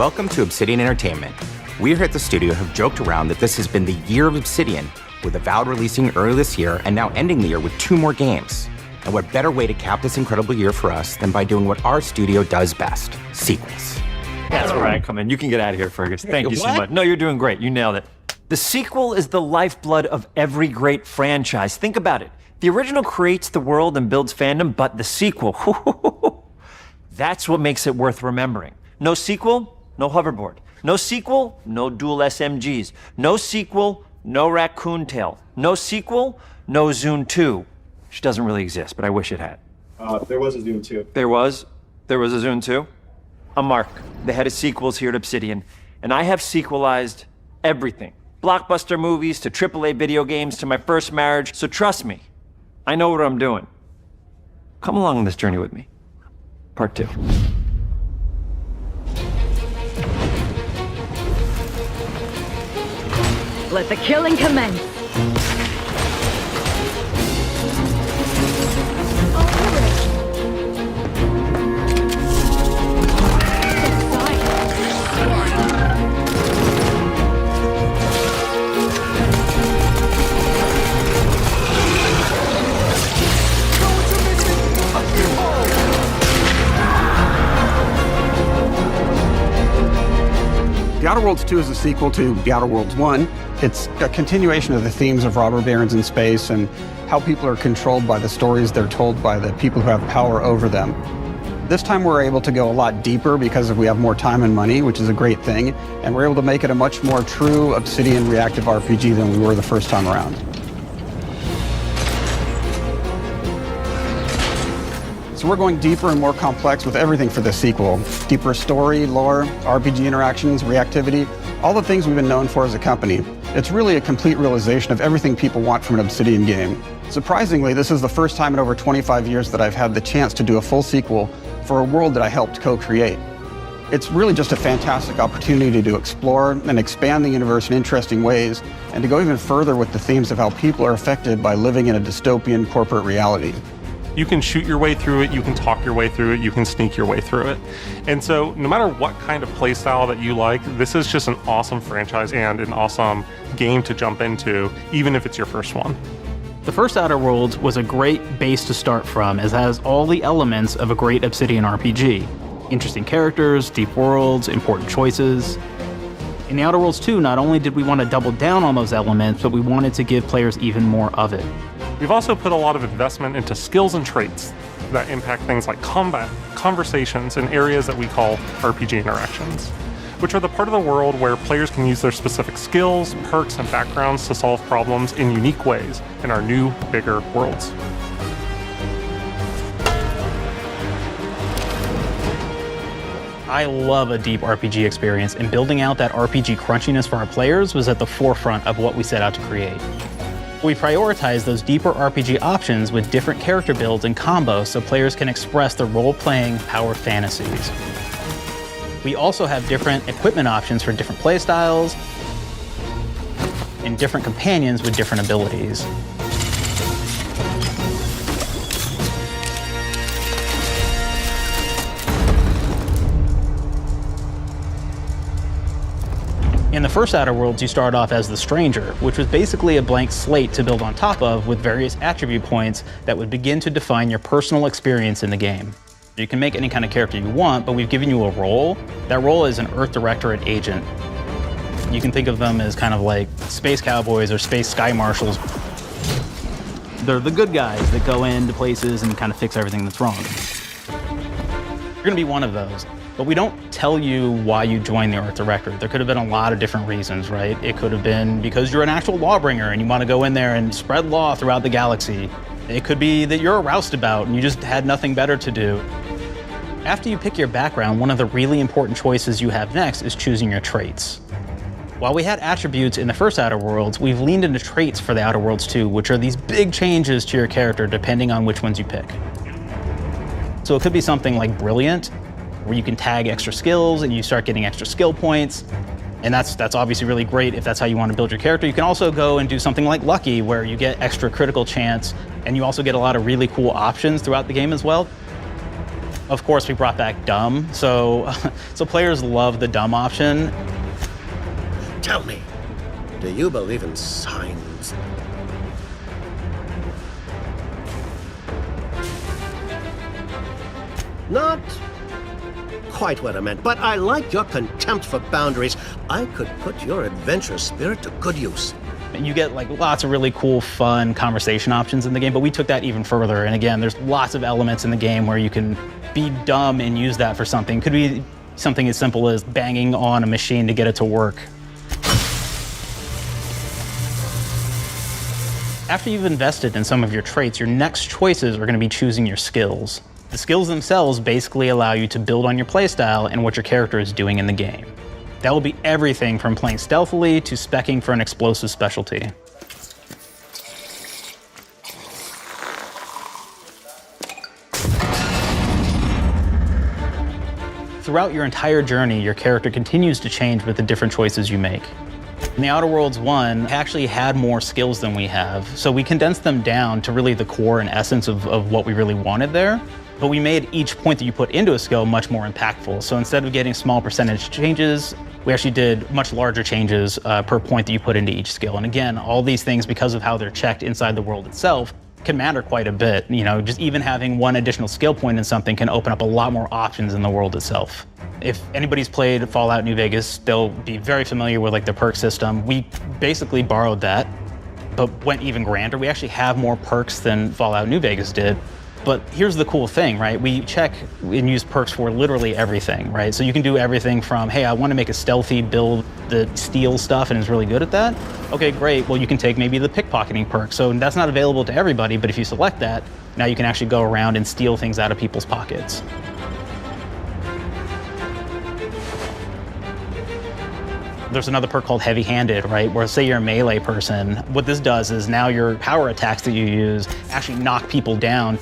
Speaker 11: Welcome to Obsidian Entertainment. We here at the studio have joked around that this has been the year of Obsidian, with Avowed releasing early this year and now ending the year with 2 more games. And what better way to cap this incredible year for us than by doing what our studio does best, sequels.
Speaker 19: That's where I come in. You can get out of here, Fergus. Thank you so much. No, you're doing great. You nailed it. The sequel is the lifeblood of every great franchise. Think about it. The original creates the world and builds fandom, but the sequel, that's what makes it worth remembering. No sequel, no hoverboard. No sequel, no dual SMGs. No sequel, no Raccoon Tail. No sequel, no Zune 2. Which doesn't really exist, but I wish it had.
Speaker 20: There was a Zune 2.
Speaker 19: There was a Zune 2? I'm Mark, the head of sequels here at Obsidian, and I have sequelized everything. Blockbuster movies to AAA video games to my first marriage, so trust me, I know what I'm doing. Come along on this journey with me. Part 2.
Speaker 1: Let the killing commence.
Speaker 21: The Outer Worlds 2 is a sequel to The Outer Worlds 1. It's a continuation of the themes of robber barons in space and how people are controlled by the stories they're told by the people who have power over them. This time we're able to go a lot deeper because we have more time and money, which is a great thing, and we're able to make it a much more true Obsidian reactive RPG than we were the first time around. So we're going deeper and more complex with everything for this sequel. Deeper story, lore, RPG interactions, reactivity, all the things we've been known for as a company. It's really a complete realization of everything people want from an Obsidian game. Surprisingly, this is the first time in over 25 years that I've had the chance to do a full sequel for a world that I helped co-create. It's really just a fantastic opportunity to explore and expand the universe in interesting ways, and to go even further with the themes of how people are affected by living in a dystopian corporate reality.
Speaker 22: You can shoot your way through it, you can talk your way through it, you can sneak your way through it. And so no matter what kind of play style that you like, this is just an awesome franchise and an awesome game to jump into, even if it's your first one.
Speaker 23: The first Outer Worlds was a great base to start from, as it has all the elements of a great Obsidian RPG. Interesting characters, deep worlds, important choices. In the Outer Worlds 2, not only did we want to double down on those elements, but we wanted to give players even more of it.
Speaker 22: We've also put a lot of investment into skills and traits that impact things like combat, conversations, and areas that we call RPG interactions, which are the part of the world where players can use their specific skills, perks, and backgrounds to solve problems in unique ways in our new, bigger worlds.
Speaker 23: I love a deep RPG experience, and building out that RPG crunchiness for our players was at the forefront of what we set out to create. We prioritize those deeper RPG options with different character builds and combos so players can express their role-playing power fantasies. We also have different equipment options for different playstyles and different companions with different abilities. In the first Outer Worlds, you start off as the Stranger, which was basically a blank slate to build on top of with various attribute points that would begin to define your personal experience in the game. You can make any kind of character you want, but we've given you a role. That role is an Earth Directorate agent. You can think of them as kind of like space cowboys or space sky marshals. They're the good guys that go into places and kind of fix everything that's wrong. You're gonna be one of those. But we don't tell you why you joined the Earth Directorate. There could have been a lot of different reasons, right? It could have been because you're an actual lawbringer and you want to go in there and spread law throughout the galaxy. It could be that you're a roustabout and you just had nothing better to do. After you pick your background, one of the really important choices you have next is choosing your traits. While we had attributes in the first Outer Worlds, we've leaned into traits for the Outer Worlds 2, which are these big changes to your character depending on which ones you pick. So it could be something like Brilliant, where you can tag extra skills and you start getting extra skill points. And that's obviously really great if that's how you want to build your character. You can also go and do something like Lucky, where you get extra critical chance, and you also get a lot of really cool options throughout the game as well. Of course, we brought back dumb, so players love the dumb option.
Speaker 6: Tell me, do you believe in signs? Not quite what I meant, but I like your contempt for boundaries. I could put your adventurous spirit to good use.
Speaker 23: And you get like lots of really cool, fun conversation options in the game, but we took that even further. And again, there's lots of elements in the game where you can be dumb and use that for something. Could be something as simple as banging on a machine to get it to work. After you've invested in some of your traits, your next choices are going to be choosing your skills. The skills themselves basically allow you to build on your playstyle and what your character is doing in the game. That will be everything from playing stealthily to speccing for an explosive specialty. Throughout your entire journey, your character continues to change with the different choices you make. In The Outer Worlds 1, actually had more skills than we have, so we condensed them down to really the core and essence of what we really wanted there. But we made each point that you put into a skill much more impactful. So instead of getting small percentage changes, we actually did much larger changes per point that you put into each skill. And again, all these things, because of how they're checked inside the world itself, can matter quite a bit. You know, just even having one additional skill point in something can open up a lot more options in the world itself. If anybody's played Fallout New Vegas, they'll be very familiar with like the perk system. We basically borrowed that, but went even grander. We actually have more perks than Fallout New Vegas did. But here's the cool thing, right? We check and use perks for literally everything, right? So you can do everything from, hey, I want to make a stealthy build that steals stuff and is really good at that. Okay, great. Well, you can take maybe the pickpocketing perk. So that's not available to everybody, but if you select that, now you can actually go around and steal things out of people's pockets. There's another perk called Heavy Handed, right? Where say you're a melee person, what this does is now your power attacks that you use actually knock people down.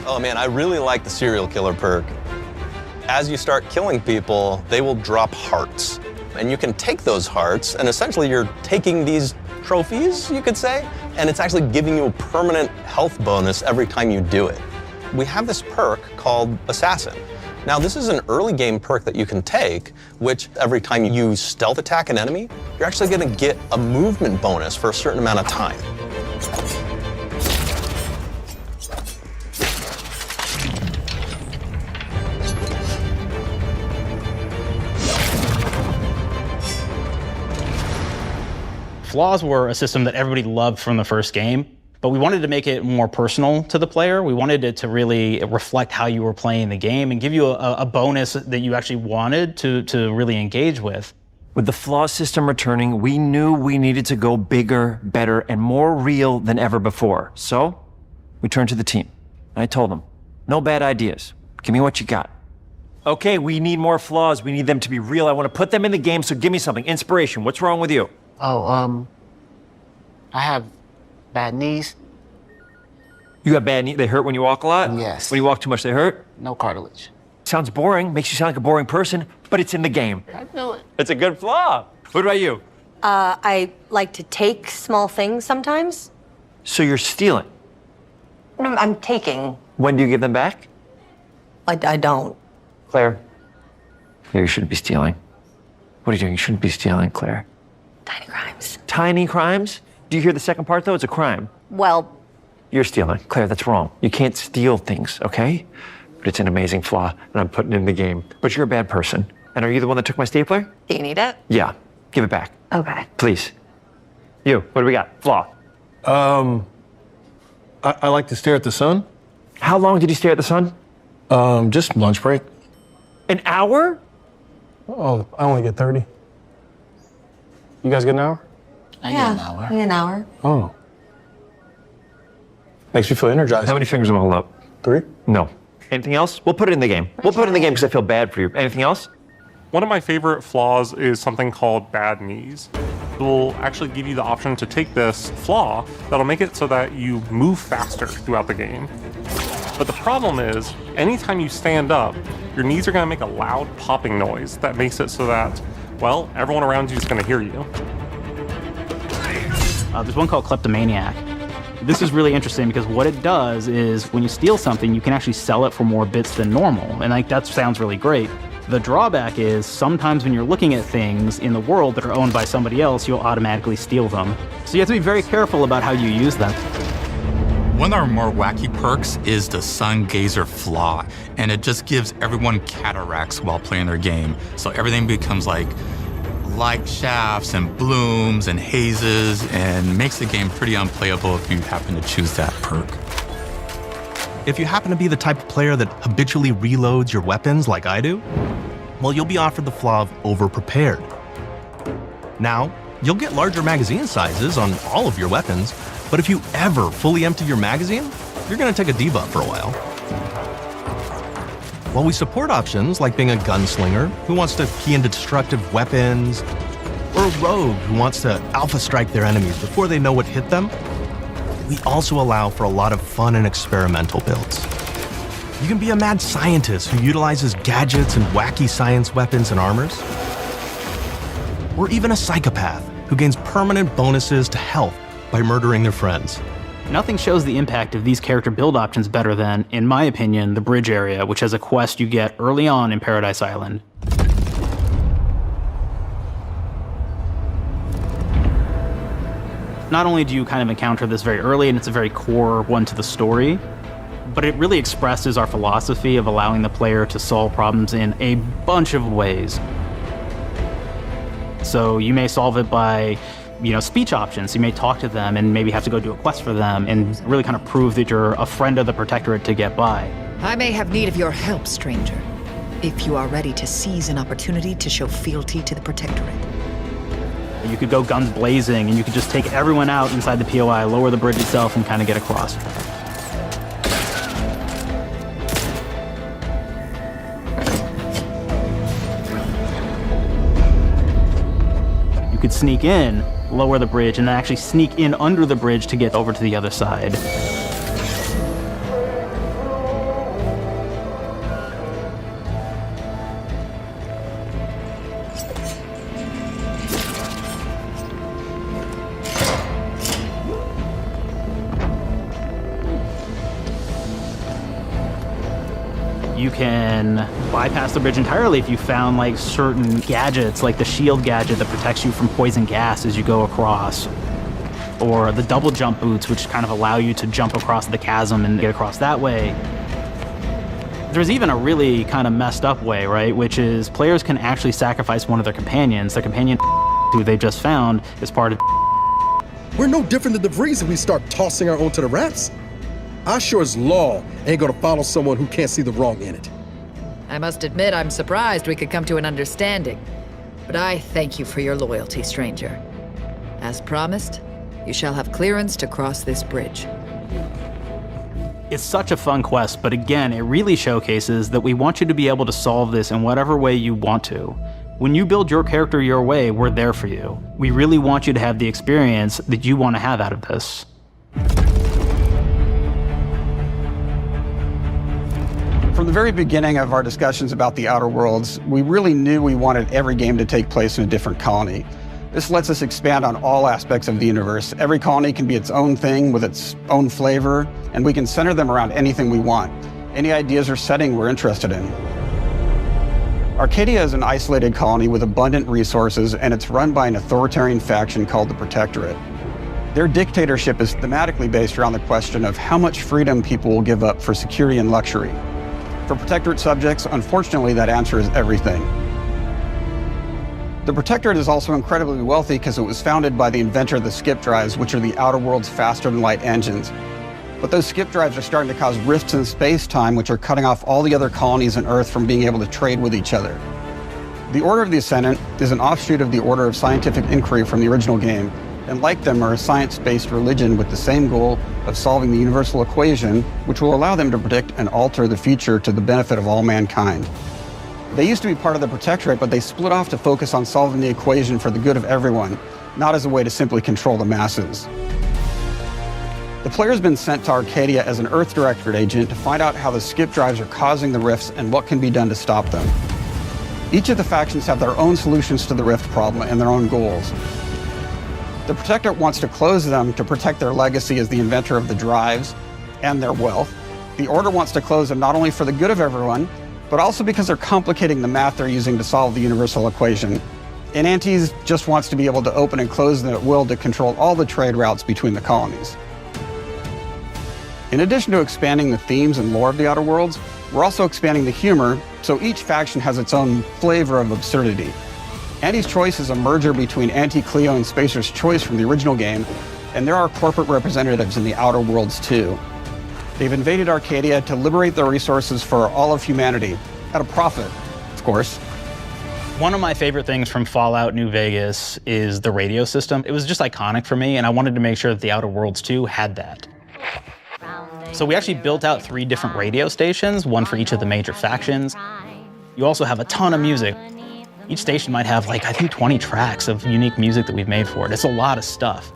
Speaker 7: Oh man, I really like the serial killer perk. As you start killing people, they will drop hearts. And you can take those hearts, and essentially you're taking these trophies, you could say, and it's actually giving you a permanent health bonus every time you do it. We have this perk called Assassin. Now, this is an early game perk that you can take, which every time you stealth attack an enemy, you're actually going to get a movement bonus for a certain amount of time.
Speaker 23: Flaws were a system that everybody loved from the first game, but we wanted to make it more personal to the player. We wanted it to really reflect how you were playing the game and give you a bonus that you actually wanted to really engage with.
Speaker 19: With the flaw system returning, we knew we needed to go bigger, better, and more real than ever before. So we turned to the team. I told them, no bad ideas. Give me what you got. Okay, we need more flaws. We need them to be real. I want to put them in the game, so give me something. Inspiration. What's wrong with you?
Speaker 13: Oh, I have bad knees.
Speaker 19: You got bad knees? They hurt when you walk a lot?
Speaker 13: Yes.
Speaker 19: When you walk too much, they hurt?
Speaker 13: No cartilage.
Speaker 19: Sounds boring. Makes you sound like a boring person, but it's in the game.
Speaker 13: I know it.
Speaker 19: It's a good flaw. What about you?
Speaker 24: I like to take small things sometimes.
Speaker 19: So you're stealing?
Speaker 24: No, I'm taking.
Speaker 19: When do you give them back?
Speaker 24: I don't.
Speaker 19: Claire. Claire, you shouldn't be stealing. What are you doing? You shouldn't be stealing, Claire.
Speaker 24: Tiny crimes.
Speaker 19: Tiny crimes? Do you hear the second part, though? It's a crime.
Speaker 24: Well,
Speaker 19: You're stealing. Claire, that's wrong. You can't steal things, okay? But it's an amazing flaw, and I'm putting it in the game. But you're a bad person. And are you the one that took my stapler?
Speaker 24: do you need it?
Speaker 19: Yeah. Give it back.
Speaker 24: Okay.
Speaker 19: Please. You, what do we got? Flaw.
Speaker 25: I like to stare at the sun.
Speaker 19: How long did you stare at the sun?
Speaker 25: Just lunch break.
Speaker 19: An hour?
Speaker 25: Oh, I only get 30. You guys get an hour?
Speaker 24: I get an hour. An hour.
Speaker 25: Oh. Makes me feel energized.
Speaker 19: How many fingers am I holding up?
Speaker 25: 3.
Speaker 19: No. Anything else? We'll put it in the game. We'll put it in the game because I feel bad for you. Anything else?
Speaker 22: One of my favorite flaws is something called bad knees. It will actually give you the option to take this flaw that'll make it so that you move faster throughout the game. But the problem is, anytime you stand up, your knees are going to make a loud popping noise that makes it so that, well, everyone around you is going to hear you.
Speaker 23: There's one called Kleptomaniac. This is really interesting because what it does is when you steal something, you can actually sell it for more bits than normal. And like that sounds really great. The drawback is sometimes when you're looking at things in the world that are owned by somebody else, you'll automatically steal them. So you have to be very careful about how you use them.
Speaker 5: One of our more wacky perks is the Sun Gazer Flaw, and it just gives everyone cataracts while playing their game. So everything becomes like light shafts and blooms and hazes, and makes the game pretty unplayable if you happen to choose that perk.
Speaker 8: If you happen to be the type of player that habitually reloads your weapons like I do, well, you'll be offered the flaw of over-prepared. Now, you'll get larger magazine sizes on all of your weapons, but if you ever fully empty your magazine, you're gonna take a debuff for a while. While we support options like being a gunslinger who wants to key into destructive weapons, or a rogue who wants to alpha strike their enemies before they know what hit them, we also allow for a lot of fun and experimental builds. You can be a mad scientist who utilizes gadgets and wacky science weapons and armors, or even a psychopath who gains permanent bonuses to health by murdering their friends.
Speaker 23: Nothing shows the impact of these character build options better than, in my opinion, the bridge area, which has a quest you get early on in Paradise Island. Not only do you kind of encounter this very early, and it's a very core one to the story, but it really expresses our philosophy of allowing the player to solve problems in a bunch of ways. So you may solve it by speech options. You may talk to them and maybe have to go do a quest for them and really kind of prove that you're a friend of the Protectorate to get by.
Speaker 10: I may have need of your help, stranger, if you are ready to seize an opportunity to show fealty to the Protectorate.
Speaker 23: You could go guns blazing and you could just take everyone out inside the POI, lower the bridge itself, and kind of get across. You could sneak in, lower the bridge, and then actually sneak in under the bridge to get over to the other side. You can bypass the bridge entirely if you found like certain gadgets, like the shield gadget that protects you from poison gas as you go across, or the double jump boots, which kind of allow you to jump across the chasm and get across that way. There's even a really kind of messed up way, right? Which is players can actually sacrifice one of their companions. Their companion who they just found is part of.
Speaker 12: We're no different than the Vrees if we start tossing our own to the Raps. I sure as law ain't gonna follow someone who can't see the wrong in it.
Speaker 10: I must admit I'm surprised we could come to an understanding, but I thank you for your loyalty, stranger. As promised, you shall have clearance to cross this bridge.
Speaker 23: It's such a fun quest, but again, it really showcases that we want you to be able to solve this in whatever way you want to. When you build your character your way, we're there for you. We really want you to have the experience that you want to have out of this.
Speaker 21: From the very beginning of our discussions about the Outer Worlds, we really knew we wanted every game to take place in a different colony. This lets us expand on all aspects of the universe. Every colony can be its own thing with its own flavor, and we can center them around anything we want, any ideas or setting we're interested in. Arcadia is an isolated colony with abundant resources, and it's run by an authoritarian faction called the Protectorate. Their dictatorship is thematically based around the question of how much freedom people will give up for security and luxury. For Protectorate subjects, unfortunately, that answer is everything. The Protectorate is also incredibly wealthy because it was founded by the inventor of the skip drives, which are the Outer World's faster-than-light engines. But those skip drives are starting to cause rifts in space-time, which are cutting off all the other colonies on Earth from being able to trade with each other. The Order of the Ascendant is an offshoot of the Order of Scientific Inquiry from the original game, and like them are a science-based religion with the same goal of solving the universal equation, which will allow them to predict and alter the future to the benefit of all mankind. They used to be part of the Protectorate, but they split off to focus on solving the equation for the good of everyone, not as a way to simply control the masses. The player's been sent to Arcadia as an Earth Directorate agent to find out how the skip drives are causing the rifts and what can be done to stop them. Each of the factions have their own solutions to the rift problem and their own goals. The Protectorate wants to close them to protect their legacy as the inventor of the drives and their wealth. The Order wants to close them not only for the good of everyone, but also because they're complicating the math they're using to solve the universal equation. And Antes just wants to be able to open and close them at will to control all the trade routes between the colonies. In addition to expanding the themes and lore of the Outer Worlds, we're also expanding the humor, so each faction has its own flavor of absurdity. Anti's Choice is a merger between Anti-Cleo and Spacer's Choice from the original game, and there are corporate representatives in the Outer Worlds too. They've invaded Arcadia to liberate their resources for all of humanity, at a profit, of course.
Speaker 23: One of my favorite things from Fallout New Vegas is the radio system. It was just iconic for me, and I wanted to make sure that the Outer Worlds 2 had that. So we actually built out 3 different radio stations, one for each of the major factions. You also have a ton of music. Each station might have, like, I think 20 tracks of unique music that we've made for it. It's a lot of stuff.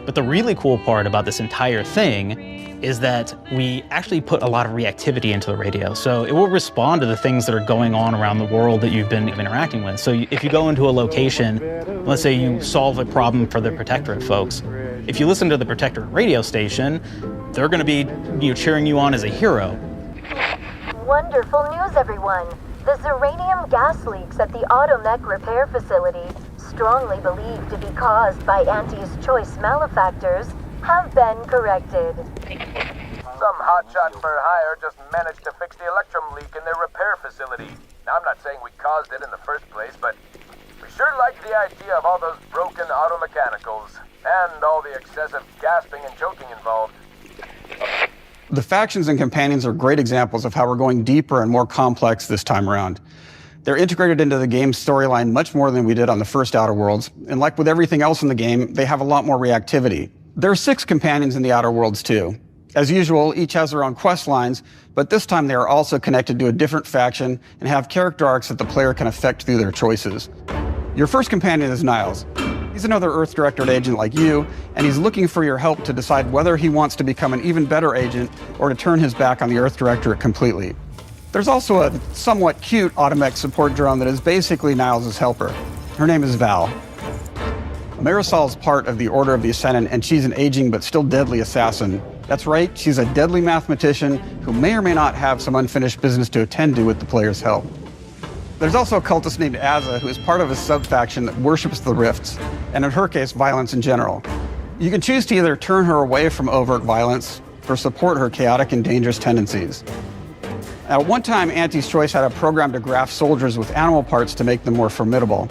Speaker 23: But the really cool part about this entire thing is that we actually put a lot of reactivity into the radio. So it will respond to the things that are going on around the world that you've been interacting with. So if you go into a location, let's say you solve a problem for the Protectorate folks, if you listen to the Protectorate radio station, they're gonna be cheering you on as a hero.
Speaker 2: Wonderful news, everyone. The Zeranium gas leaks at the Automech repair facility, strongly believed to be caused by Anti's Choice malefactors, have been corrected.
Speaker 3: Some hotshot for hire just managed to fix the electrum leak in their repair facility. Now, I'm not saying we caused it in the first place, but we sure like the idea of all those broken auto mechanicals and all the excessive gasping and choking involved.
Speaker 21: The factions and companions are great examples of how we're going deeper and more complex this time around. They're integrated into the game's storyline much more than we did on the first Outer Worlds, and like with everything else in the game, they have a lot more reactivity. There are 6 companions in the Outer Worlds too. As usual, each has their own quest lines, but this time they are also connected to a different faction and have character arcs that the player can affect through their choices. Your first companion is Niles. He's another Earth Directorate agent like you, and he's looking for your help to decide whether he wants to become an even better agent or to turn his back on the Earth Directorate completely. There's also a somewhat cute Automech support drone that is basically Niles' helper. Her name is Val. Marisol is part of the Order of the Ascendant, and she's an aging but still deadly assassin. That's right, she's a deadly mathematician who may or may not have some unfinished business to attend to with the player's help. There's also a cultist named Azza, who is part of a sub-faction that worships the rifts, and in her case, violence in general. You can choose to either turn her away from overt violence or support her chaotic and dangerous tendencies. At one time, Anti's Choice had a program to graft soldiers with animal parts to make them more formidable.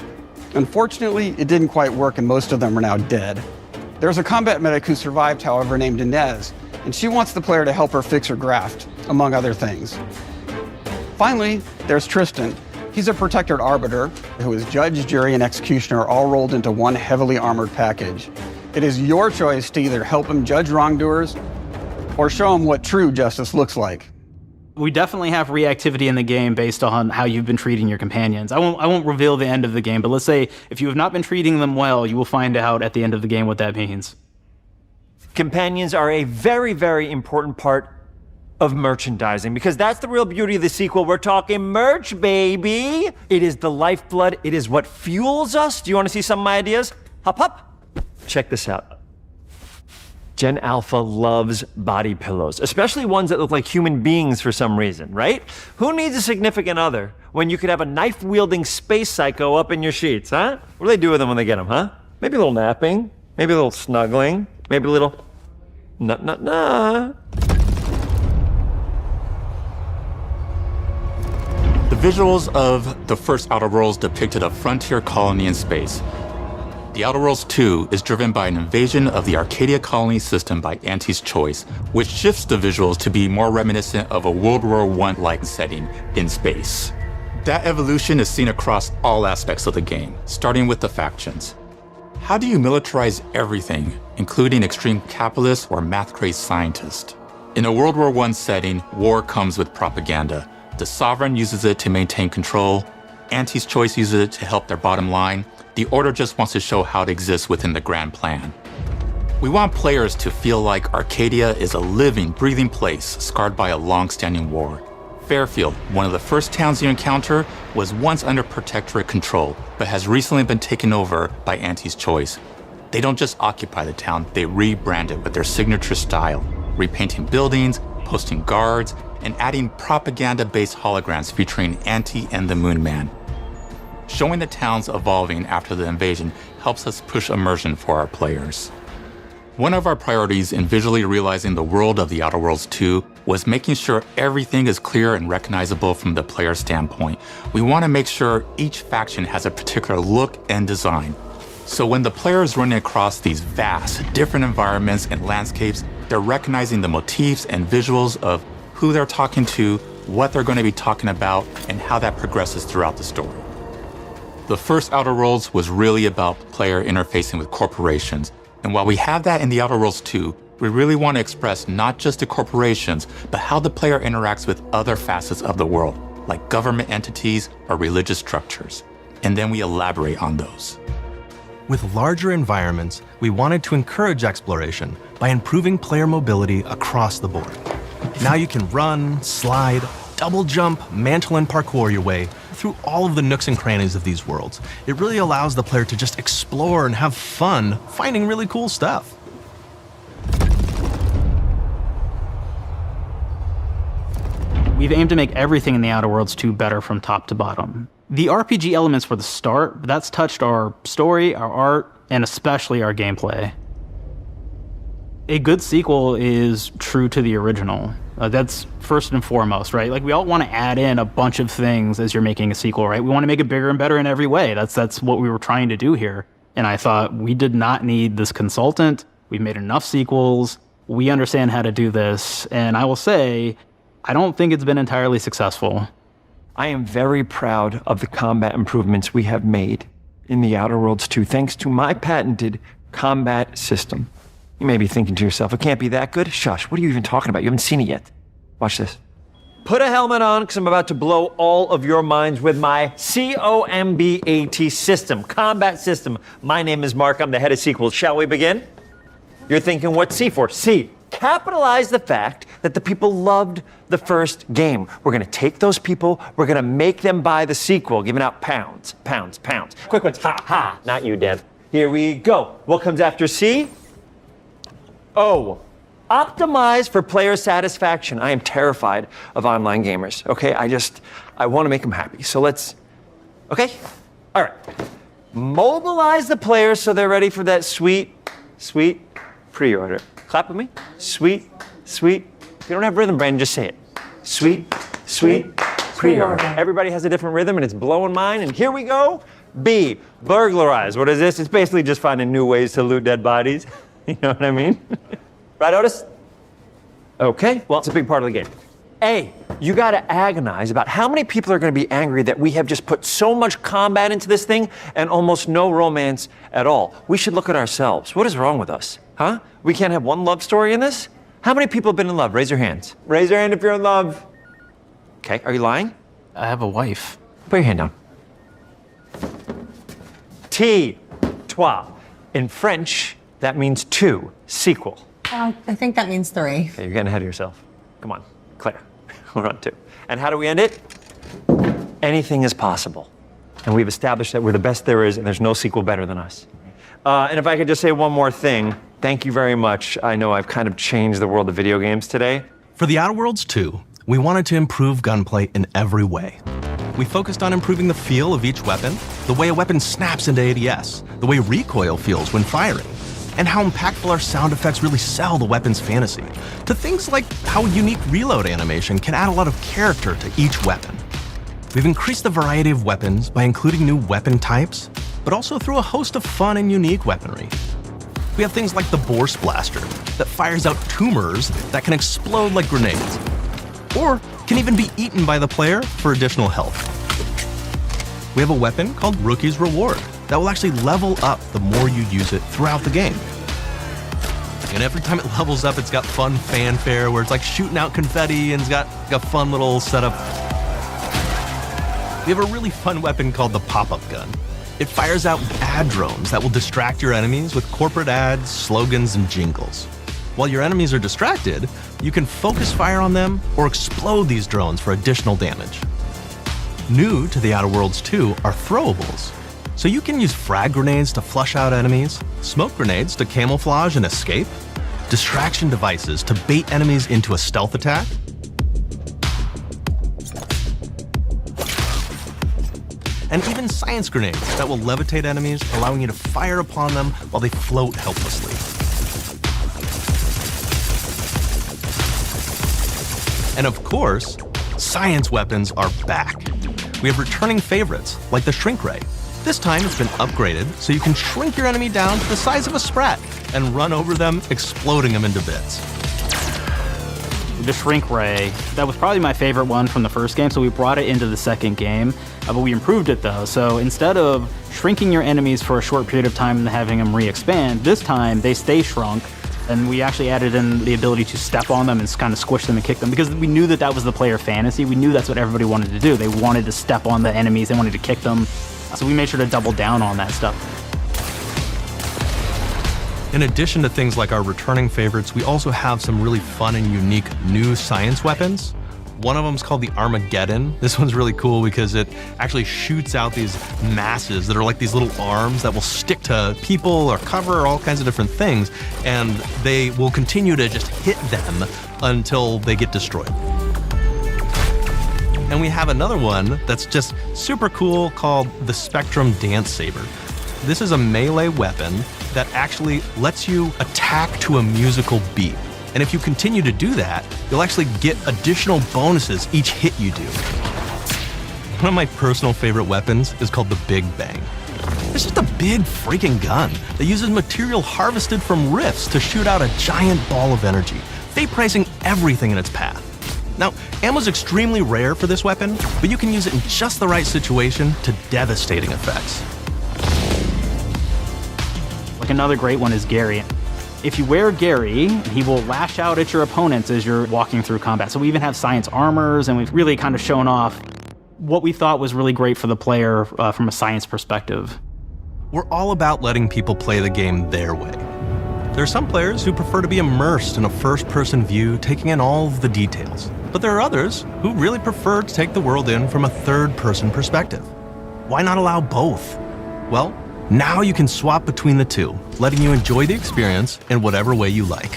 Speaker 21: Unfortunately, it didn't quite work, and most of them are now dead. There's a combat medic who survived, however, named Inez, and she wants the player to help her fix her graft, among other things. Finally, there's Tristan. He's a Protectorate Arbiter, who is judge, jury, and executioner all rolled into one heavily armored package. It is your choice to either help him judge wrongdoers or show him what true justice looks like.
Speaker 23: We definitely have reactivity in the game based on how you've been treating your companions. I won't reveal the end of the game, but let's say if you have not been treating them well, you will find out at the end of the game what that means.
Speaker 19: Companions are a very, very important part of merchandising, because that's the real beauty of the sequel. We're talking merch, baby. It is the lifeblood. It is what fuels us. Do you want to see some of my ideas? Hop, hop. Check this out. Gen Alpha loves body pillows, especially ones that look like human beings for some reason, right? Who needs a significant other when you could have a knife-wielding space psycho up in your sheets, huh? What do they do with them when they get them, huh? Maybe a little napping, maybe a little snuggling, maybe a little nut.
Speaker 5: The visuals of the first Outer Worlds depicted a frontier colony in space. The Outer Worlds 2 is driven by an invasion of the Arcadia colony system by Anti's Choice, which shifts the visuals to be more reminiscent of a World War I-like setting in space. That evolution is seen across all aspects of the game, starting with the factions. How do you militarize everything, including extreme capitalists or math-crazed scientists? In a World War I setting, war comes with propaganda. The Sovereign uses it to maintain control, Anti's Choice uses it to help their bottom line. The Order just wants to show how it exists within the grand plan. We want players to feel like Arcadia is a living, breathing place scarred by a long-standing war. Fairfield, one of the first towns you encounter, was once under Protectorate control, but has recently been taken over by Anti's Choice. They don't just occupy the town, they rebrand it with their signature style, repainting buildings, posting guards, and adding propaganda-based holograms featuring Anti and the Moon Man. Showing the towns evolving after the invasion helps us push immersion for our players. One of our priorities in visually realizing the world of The Outer Worlds 2 was making sure everything is clear and recognizable from the player standpoint. We want to make sure each faction has a particular look and design. So when the player is running across these vast, different environments and landscapes, they're recognizing the motifs and visuals of who they're talking to, what they're going to be talking about, and how that progresses throughout the story. The first Outer Worlds was really about the player interfacing with corporations. And while we have that in The Outer Worlds 2, we really want to express not just the corporations, but how the player interacts with other facets of the world, like government entities or religious structures. And then we elaborate on those.
Speaker 8: With larger environments, we wanted to encourage exploration by improving player mobility across the board. Now you can run, slide, double jump, mantle and parkour your way through all of the nooks and crannies of these worlds. It really allows the player to just explore and have fun finding really cool stuff.
Speaker 23: We've aimed to make everything in The Outer Worlds 2 better from top to bottom. The RPG elements were the start, but that's touched our story, our art, and especially our gameplay. A good sequel is true to the original. That's first and foremost, right? Like, we all want to add in a bunch of things as you're making a sequel, right? We want to make it bigger and better in every way. That's what we were trying to do here. And I thought, we did not need this consultant. We've made enough sequels. We understand how to do this. And I will say, I don't think it's been entirely successful.
Speaker 19: I am very proud of the combat improvements we have made in The Outer Worlds 2, thanks to my patented combat system. You may be thinking to yourself, it can't be that good? Shush, what are you even talking about? You haven't seen it yet. Watch this. Put a helmet on, because I'm about to blow all of your minds with my COMBAT system, combat system. My name is Mark, I'm the head of sequels. Shall we begin? You're thinking, what's C for? C, capitalize the fact that the people loved the first game. We're gonna take those people, we're gonna make them buy the sequel, giving out pounds, pounds, pounds. Quick ones, ha, ha, not you, Dan. Here we go. What comes after C? O, optimize for player satisfaction. I am terrified of online gamers, okay? I wanna make them happy, so let's, okay? All right. Mobilize the players so they're ready for that sweet, sweet pre-order. Clap with me. Sweet, sweet. If you don't have rhythm, Brandon, just say it. Sweet, sweet pre-order. Everybody has a different rhythm, and it's blowing mine, and here we go. B, burglarize. What is this? It's basically just finding new ways to loot dead bodies. You know what I mean? Right, Otis? Okay, well, it's a big part of the game. A, you gotta agonize about how many people are gonna be angry that we have just put so much combat into this thing and almost no romance at all. We should look at ourselves. What is wrong with us? Huh? We can't have one love story in this? How many people have been in love? Raise your hands. Raise your hand if you're in love. Okay, are you lying?
Speaker 23: I have a wife.
Speaker 19: Put your hand down. T, toi. In French, that means two, sequel.
Speaker 24: I think that means 3.
Speaker 19: Okay, you're getting ahead of yourself. Come on, Claire. We're on 2. And how do we end it? Anything is possible. And we've established that we're the best there is, and there's no sequel better than us. And if I could just say one more thing, thank you very much. I know I've kind of changed the world of video games today.
Speaker 8: For The Outer Worlds 2, we wanted to improve gunplay in every way. We focused on improving the feel of each weapon, the way a weapon snaps into ADS, the way recoil feels when firing, and how impactful our sound effects really sell the weapon's fantasy, to things like how unique reload animation can add a lot of character to each weapon. We've increased the variety of weapons by including new weapon types, but also through a host of fun and unique weaponry. We have things like the Borscht Blaster that fires out tumors that can explode like grenades, or can even be eaten by the player for additional health. We have a weapon called Rookie's Reward that will actually level up the more you use it throughout the game. And every time it levels up, it's got fun fanfare where it's like shooting out confetti and it's got a fun little setup. We have a really fun weapon called the Pop-Up Gun. It fires out ad drones that will distract your enemies with corporate ads, slogans, and jingles. While your enemies are distracted, you can focus fire on them or explode these drones for additional damage. New to The Outer Worlds 2 are throwables. So you can use frag grenades to flush out enemies, smoke grenades to camouflage and escape, distraction devices to bait enemies into a stealth attack, and even science grenades that will levitate enemies, allowing you to fire upon them while they float helplessly. And of course, science weapons are back. We have returning favorites, like the Shrink Ray. This time it's been upgraded so you can shrink your enemy down to the size of a sprat and run over them, exploding them into bits.
Speaker 23: The Shrink Ray, that was probably my favorite one from the first game, so we brought it into the second game, but we improved it though. So instead of shrinking your enemies for a short period of time and having them re-expand, this time they stay shrunk, and we actually added in the ability to step on them and kind of squish them and kick them, because we knew that that was the player fantasy. We knew that's what everybody wanted to do. They wanted to step on the enemies, they wanted to kick them, so we made sure to double down on that stuff.
Speaker 8: In addition to things like our returning favorites, we also have some really fun and unique new science weapons. One of them is called the Armageddon. This one's really cool because it actually shoots out these masses that are like these little arms that will stick to people or cover or all kinds of different things, and they will continue to just hit them until they get destroyed. And we have another one that's just super cool called the Spectrum Dance Saber. This is a melee weapon that actually lets you attack to a musical beat. And if you continue to do that, you'll actually get additional bonuses each hit you do. One of my personal favorite weapons is called the Big Bang. It's just a big freaking gun that uses material harvested from rifts to shoot out a giant ball of energy, vaporizing everything in its path. Now, ammo's extremely rare for this weapon, but you can use it in just the right situation to devastating effects.
Speaker 23: Like another great one is Gary. If you wear Gary, he will lash out at your opponents as you're walking through combat. So we even have science armors, and we've really kind of shown off what we thought was really great for the player from a science perspective.
Speaker 8: We're all about letting people play the game their way. There are some players who prefer to be immersed in a first-person view, taking in all of the details. But there are others who really prefer to take the world in from a third-person perspective. Why not allow both? Well, now you can swap between the two, letting you enjoy the experience in whatever way you like.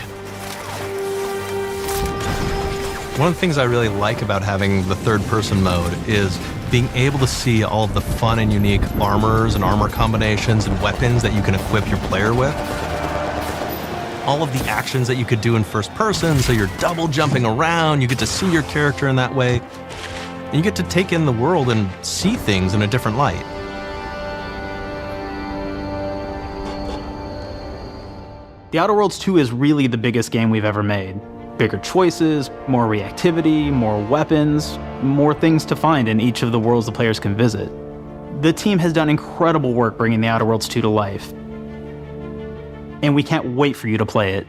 Speaker 8: One of the things I really like about having the third-person mode is being able to see all of the fun and unique armors and armor combinations and weapons that you can equip your player with. All of the actions that you could do in first person, so you're double jumping around, you get to see your character in that way, and you get to take in the world and see things in a different light.
Speaker 23: The Outer Worlds 2 is really the biggest game we've ever made. Bigger choices, more reactivity, more weapons, more things to find in each of the worlds the players can visit. The team has done incredible work bringing The Outer Worlds 2 to life, and we can't wait for you to play it.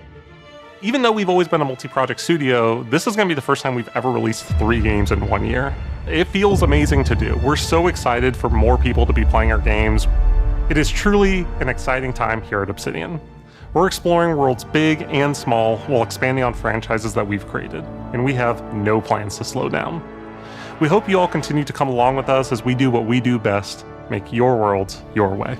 Speaker 22: Even though we've always been a multi-project studio, this is going to be the first time we've ever released 3 games in 1 year. It feels amazing to do. We're so excited for more people to be playing our games. It is truly an exciting time here at Obsidian. We're exploring worlds big and small while expanding on franchises that we've created, and we have no plans to slow down. We hope you all continue to come along with us as we do what we do best, make your worlds your way.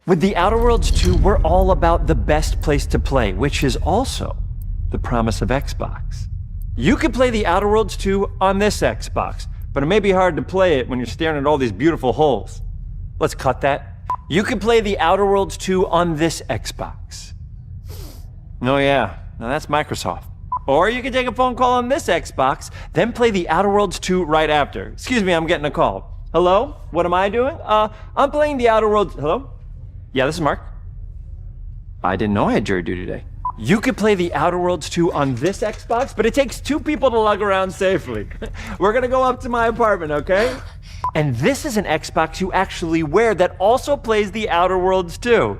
Speaker 19: With The Outer Worlds 2, we're all about the best place to play, which is also the promise of Xbox. You can play The Outer Worlds 2 on this Xbox, but it may be hard to play it when you're staring at all these beautiful holes. Let's cut that. You can play The Outer Worlds 2 on this Xbox. Oh yeah, now that's Microsoft. Or you can take a phone call on this Xbox, then play The Outer Worlds 2 right after. Excuse me, I'm getting a call. Hello? What am I doing? I'm playing The Outer Worlds. Hello? Yeah, this is Mark. I didn't know I had jury duty today. You could play The Outer Worlds 2 on this Xbox, but it takes 2 people to lug around safely. We're gonna go up to my apartment, okay? And this is an Xbox you actually wear that also plays The Outer Worlds 2.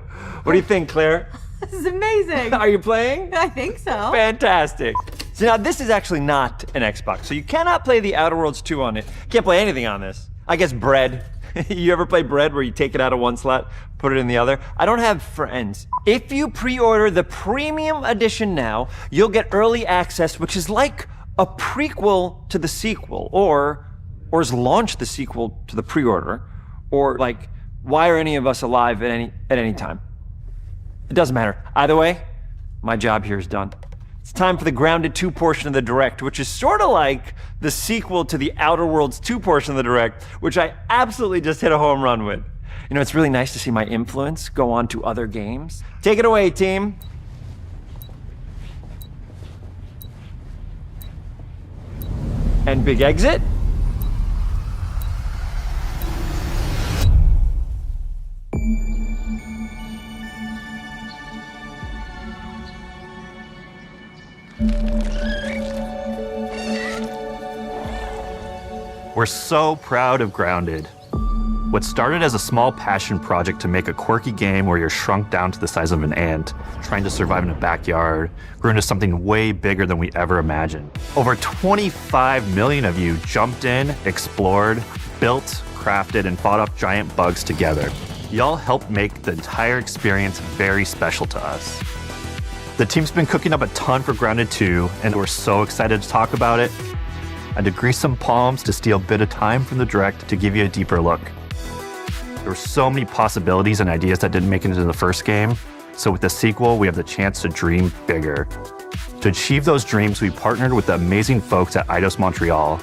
Speaker 19: What do you think, Claire?
Speaker 4: This is amazing.
Speaker 19: Are you playing?
Speaker 4: I think so.
Speaker 19: Fantastic. So now this is actually not an Xbox, so you cannot play The Outer Worlds 2 on it. Can't play anything on this. I guess Bread. You ever play Bread where you take it out of one slot, put it in the other? I don't have friends. If you pre-order the premium edition now, you'll get early access, which is like a prequel to the sequel, or is launch the sequel to the pre-order, or like, why are any of us alive at any time? It doesn't matter. Either way, my job here is done. It's time for the Grounded 2 portion of the Direct, which is sort of like the sequel to the Outer Worlds 2 portion of the Direct, which I absolutely just hit a home run with. You know, it's really nice to see my influence go on to other games. Take it away, team. And big exit.
Speaker 9: We're so proud of Grounded. What started as a small passion project to make a quirky game where you're shrunk down to the size of an ant, trying to survive in a backyard, grew into something way bigger than we ever imagined. Over 25 million of you jumped in, explored, built, crafted, and fought off giant bugs together. Y'all helped make the entire experience very special to us. The team's been cooking up a ton for Grounded 2, and we're so excited to talk about it. I had to grease some palms to steal a bit of time from the Direct to give you a deeper look. There were so many possibilities and ideas that didn't make it into the first game, so with the sequel, we have the chance to dream bigger. To achieve those dreams, we partnered with the amazing folks at Eidos Montreal.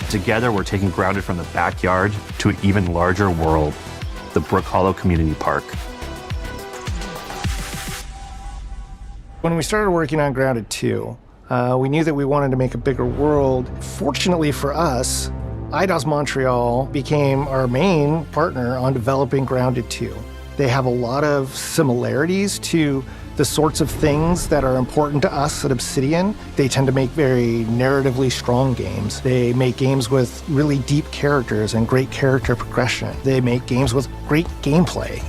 Speaker 9: Together, we're taking Grounded from the backyard to an even larger world, the Brook Hollow Community Park.
Speaker 14: When we started working on Grounded 2, we knew that we wanted to make a bigger world. Fortunately for us, Eidos Montreal became our main partner on developing Grounded 2. They have a lot of similarities to the sorts of things that are important to us at Obsidian. They tend to make very narratively strong games. They make games with really deep characters and great character progression. They make games with great gameplay.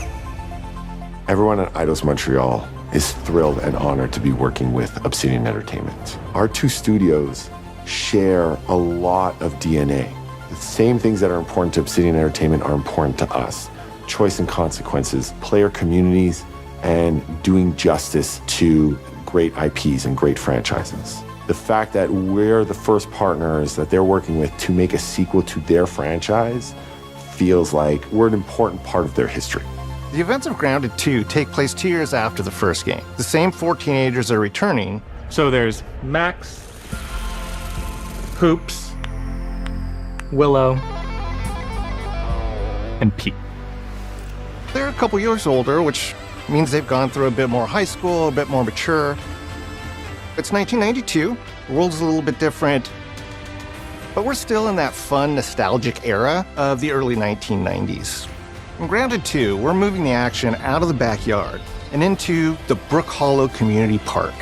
Speaker 16: Everyone at Eidos Montreal is thrilled and honored to be working with Obsidian Entertainment. Our two studios share a lot of DNA. The same things that are important to Obsidian Entertainment are important to us. Choice and consequences, player communities, and doing justice to great IPs and great franchises. The fact that we're the first partners that they're working with to make a sequel to their franchise feels like we're an important part of their history.
Speaker 14: The events of Grounded 2 take place 2 years after the first game. The same 4 teenagers are returning.
Speaker 22: So there's Max, Hoops, Willow, and Pete.
Speaker 14: They're a couple years older, which means they've gone through a bit more high school, a bit more mature. It's 1992. The world's a little bit different, but we're still in that fun, nostalgic era of the early 1990s. In Grounded 2, we're moving the action out of the backyard and into the Brook Hollow Community Park.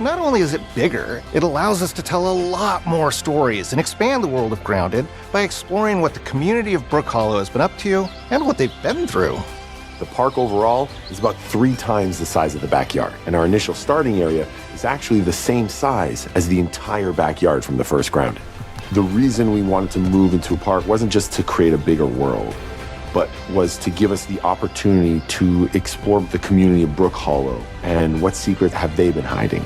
Speaker 14: Not only is it bigger, it allows us to tell a lot more stories and expand the world of Grounded by exploring what the community of Brook Hollow has been up to and what they've been through.
Speaker 16: The park overall is about 3 times the size of the backyard, and our initial starting area is actually the same size as the entire backyard from the first Grounded. The reason we wanted to move into a park wasn't just to create a bigger world, but was to give us the opportunity to explore the community of Brook Hollow and what secrets have they been hiding.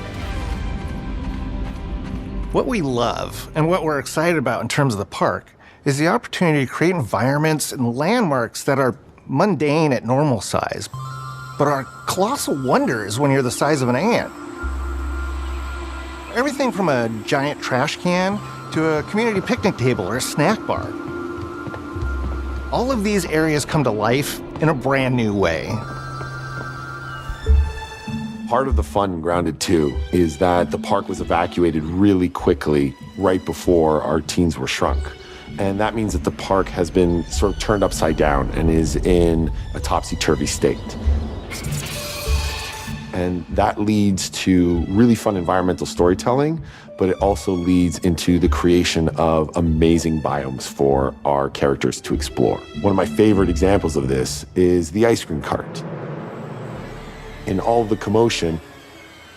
Speaker 14: What we love and what we're excited about in terms of the park is the opportunity to create environments and landmarks that are mundane at normal size, but are colossal wonders when you're the size of an ant. Everything from a giant trash can to a community picnic table or a snack bar. All of these areas come to life in a brand new way.
Speaker 16: Part of the fun in Grounded 2 is that the park was evacuated really quickly right before our teens were shrunk. And that means that the park has been sort of turned upside down and is in a topsy-turvy state. And that leads to really fun environmental storytelling, but it also leads into the creation of amazing biomes for our characters to explore. One of my favorite examples of this is the ice cream cart. In all of the commotion,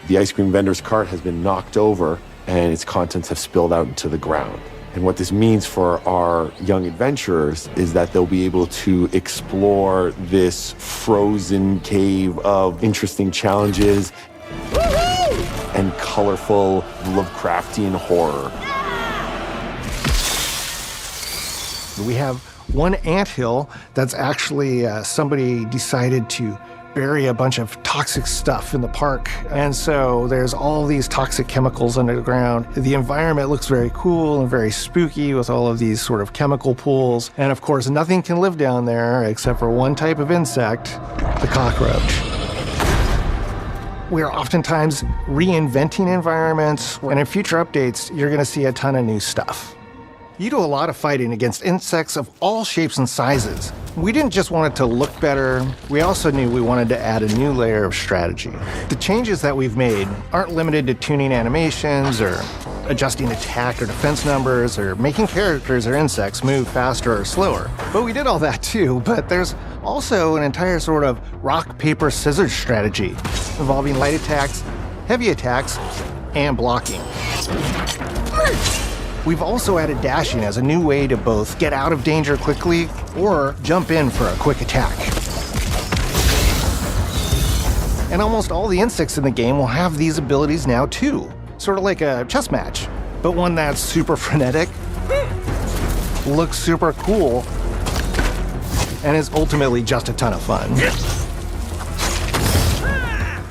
Speaker 16: the ice cream vendor's cart has been knocked over and its contents have spilled out into the ground. And what this means for our young adventurers is that they'll be able to explore this frozen cave of interesting challenges and colorful Lovecraftian horror.
Speaker 14: We have one anthill that's actually somebody decided to bury a bunch of toxic stuff in the park. And so there's all these toxic chemicals underground. The environment looks very cool and very spooky with all of these sort of chemical pools. And of course, nothing can live down there except for one type of insect, the cockroach. We are oftentimes reinventing environments, and in future updates, you're gonna see a ton of new stuff. You do a lot of fighting against insects of all shapes and sizes. We didn't just want it to look better, we also knew we wanted to add a new layer of strategy. The changes that we've made aren't limited to tuning animations or adjusting attack or defense numbers or making characters or insects move faster or slower. But we did all that too, but there's also an entire sort of rock, paper, scissors strategy involving light attacks, heavy attacks, and blocking. We've also added dashing as a new way to both get out of danger quickly or jump in for a quick attack. And almost all the insects in the game will have these abilities now too. Sort of like a chess match, but one that's super frenetic, looks super cool, and is ultimately just a ton of fun.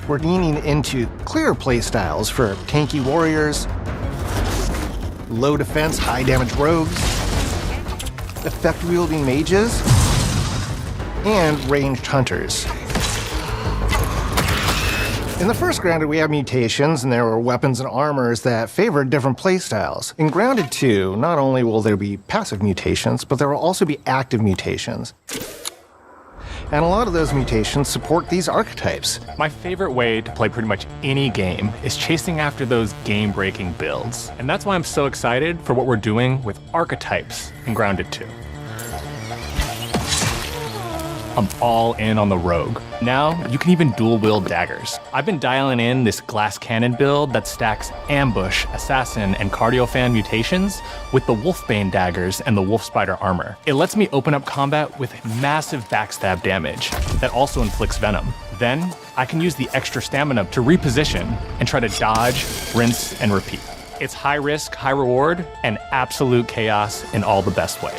Speaker 14: We're leaning into clear playstyles for tanky warriors, low defense, high damage rogues, effect-wielding mages, and ranged hunters. In the first Grounded, we have mutations, and there were weapons and armors that favored different playstyles. In Grounded 2, not only will there be passive mutations, but there will also be active mutations. And a lot of those mutations support these archetypes.
Speaker 4: My favorite way to play pretty much any game is chasing after those game-breaking builds. And that's why I'm so excited for what we're doing with archetypes in Grounded 2. I'm all in on the rogue. Now, you can even dual-wield daggers. I've been dialing in this glass cannon build that stacks ambush, assassin, and cardiofan mutations with the wolfbane daggers and the wolf spider armor. It lets me open up combat with massive backstab damage that also inflicts venom. Then, I can use the extra stamina to reposition and try to dodge, rinse, and repeat. It's high risk, high reward, and absolute chaos in all the best way.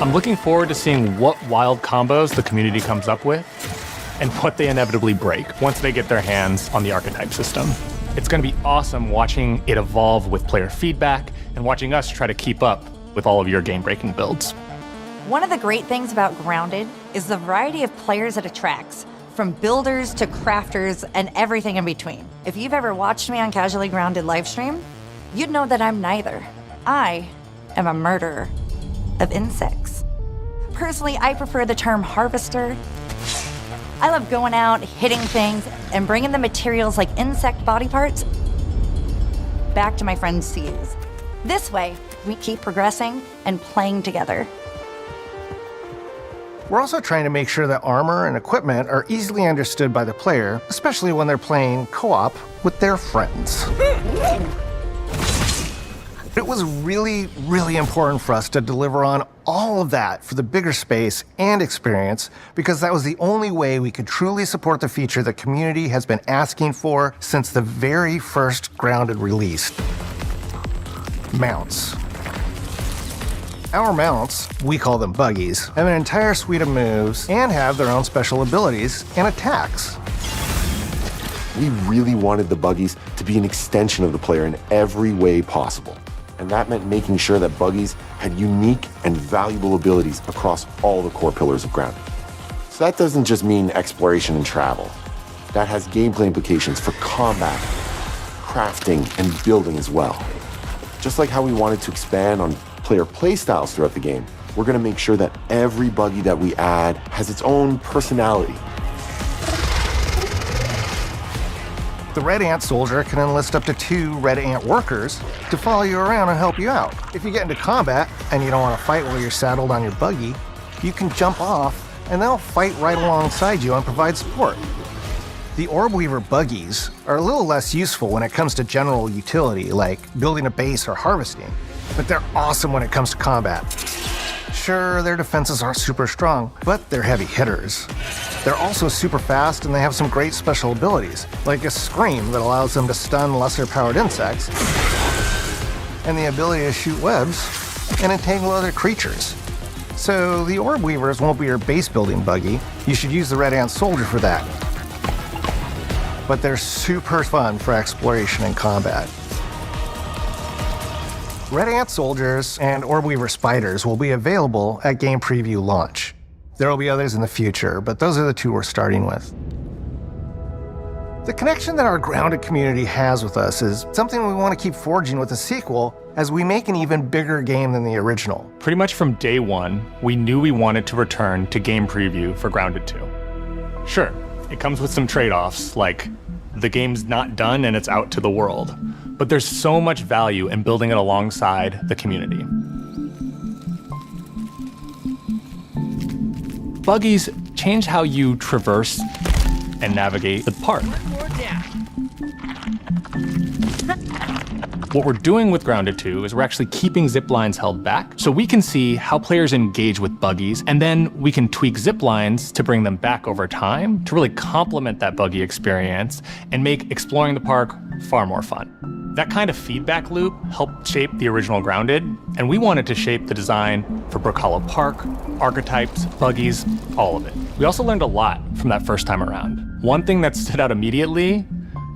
Speaker 4: I'm looking forward to seeing what wild combos the community comes up with and what they inevitably break once they get their hands on the archetype system. It's going to be awesome watching it evolve with player feedback and watching us try to keep up with all of your game-breaking builds.
Speaker 11: One of the great things about Grounded is the variety of players it attracts, from builders to crafters and everything in between. If you've ever watched me on Casually Grounded livestream, you'd know that I'm neither. I am a murderer of insects. Personally, I prefer the term harvester. I love going out, hitting things, and bringing the materials like insect body parts back to my friends to use. This way, we keep progressing and playing together.
Speaker 14: We're also trying to make sure that armor and equipment are easily understood by the player, especially when they're playing co-op with their friends. It was really, really important for us to deliver on all of that for the bigger space and experience, because that was the only way we could truly support the feature the community has been asking for since the very first Grounded release. Mounts. Our mounts, we call them buggies, have an entire suite of moves and have their own special abilities and attacks.
Speaker 16: We really wanted the buggies to be an extension of the player in every way possible. And that meant making sure that buggies had unique and valuable abilities across all the core pillars of Grounded. So that doesn't just mean exploration and travel. That has gameplay implications for combat, crafting, and building as well. Just like how we wanted to expand on player playstyles throughout the game, we're going to make sure that every buggy that we add has its own personality.
Speaker 14: The Red Ant soldier can enlist up to 2 Red Ant workers to follow you around and help you out. If you get into combat and you don't want to fight while you're saddled on your buggy, you can jump off and they'll fight right alongside you and provide support. The Orb Weaver buggies are a little less useful when it comes to general utility, like building a base or harvesting, but they're awesome when it comes to combat. Sure, their defenses aren't super strong, but they're heavy hitters. They're also super fast and they have some great special abilities, like a scream that allows them to stun lesser-powered insects, and the ability to shoot webs and entangle other creatures. So the Orb Weavers won't be your base-building buggy. You should use the Red Ant Soldier for that. But they're super fun for exploration and combat. Red Ant Soldiers and Orb Weaver Spiders will be available at Game Preview launch. There will be others in the future, but those are the 2 we're starting with. The connection that our Grounded community has with us is something we want to keep forging with the sequel as we make an even bigger game than the original.
Speaker 4: Pretty much from day one, we knew we wanted to return to Game Preview for Grounded 2. Sure, it comes with some trade-offs, like the game's not done and it's out to the world, but there's so much value in building it alongside the community. Buggies change how you traverse and navigate the park. What we're doing with Grounded 2 is we're actually keeping zip lines held back so we can see how players engage with buggies, and then we can tweak zip lines to bring them back over time to really complement that buggy experience and make exploring the park far more fun. That kind of feedback loop helped shape the original Grounded, and we wanted to shape the design for Brook Hollow Park, archetypes, buggies, all of it. We also learned a lot from that first time around. One thing that stood out immediately,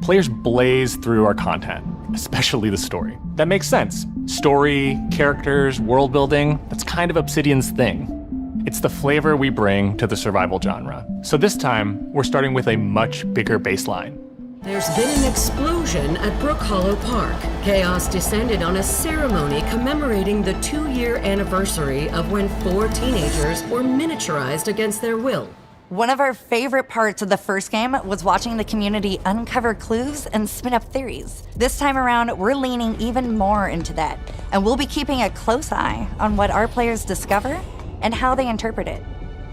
Speaker 4: players blaze through our content, especially the story. That makes sense. Story, characters, world building, that's kind of Obsidian's thing. It's the flavor we bring to the survival genre. So this time, we're starting with a much bigger baseline.
Speaker 1: There's been an explosion at Brook Hollow Park. Chaos descended on a ceremony commemorating the 2-year anniversary of when 4 teenagers were miniaturized against their will.
Speaker 11: One of our favorite parts of the first game was watching the community uncover clues and spin up theories. This time around, we're leaning even more into that, and we'll be keeping a close eye on what our players discover and how they interpret it.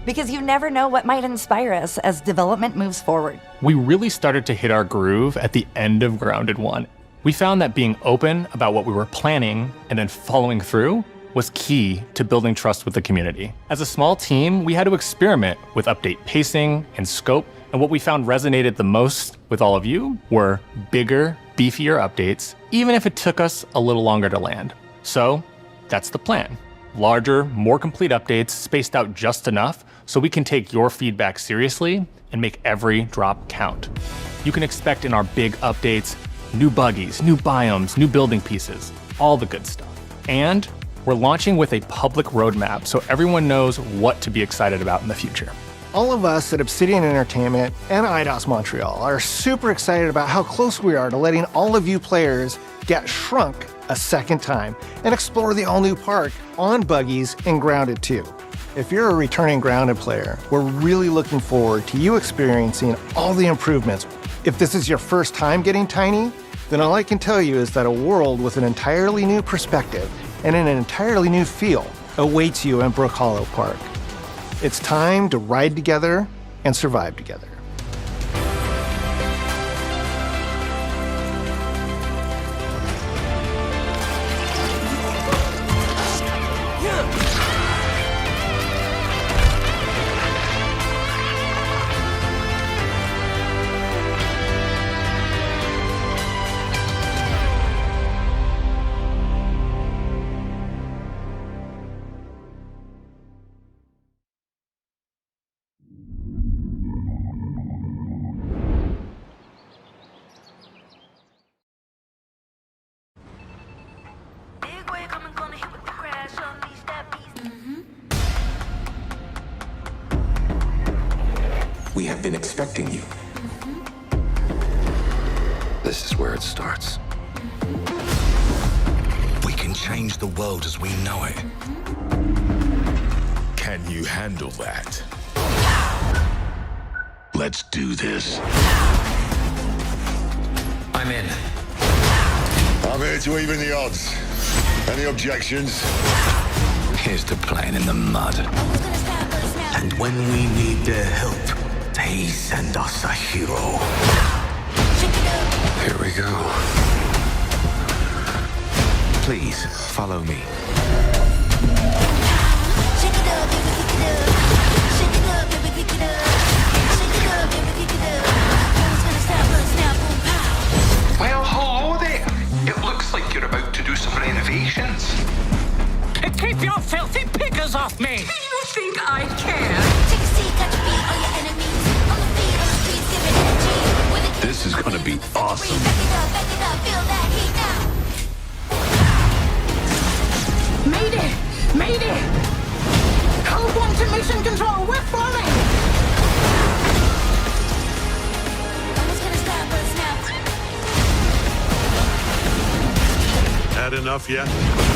Speaker 11: Because you never know what might inspire us as development moves forward.
Speaker 4: We really started to hit our groove at the end of Grounded 1. We found that being open about what we were planning and then following through was key to building trust with the community. As a small team, we had to experiment with update pacing and scope, and what we found resonated the most with all of you were bigger, beefier updates, even if it took us a little longer to land. So that's the plan. Larger, more complete updates spaced out just enough so we can take your feedback seriously and make every drop count. You can expect in our big updates, new buggies, new biomes, new building pieces, all the good stuff. And we're launching with a public roadmap so everyone knows what to be excited about in the future.
Speaker 14: All of us at Obsidian Entertainment and Eidos Montreal are super excited about how close we are to letting all of you players get shrunk a second time and explore the all-new park on buggies in Grounded 2. If you're a returning Grounded player, we're really looking forward to you experiencing all the improvements. If this is your first time getting Tiny, then all I can tell you is that a world with an entirely new perspective and an entirely new feel awaits you in Brook Hollow Park. It's time to ride together and survive together.
Speaker 15: We have been expecting you. This is where it starts. We can change the world as we know it. Can you handle that? Let's do this. I'm in.
Speaker 6: I'm here to even the odds. Any objections?
Speaker 15: Here's to playing in the mud. And when we need their help, they send us a hero. Here we go. Please, follow me.
Speaker 7: Well, hello there. It looks like you're about to do some renovations.
Speaker 17: Keep your filthy pickers off me! Do you think I care?
Speaker 15: This is gonna be awesome.
Speaker 17: Mayday! Mayday! Hold on to mission control, we're falling!
Speaker 6: Had enough yet?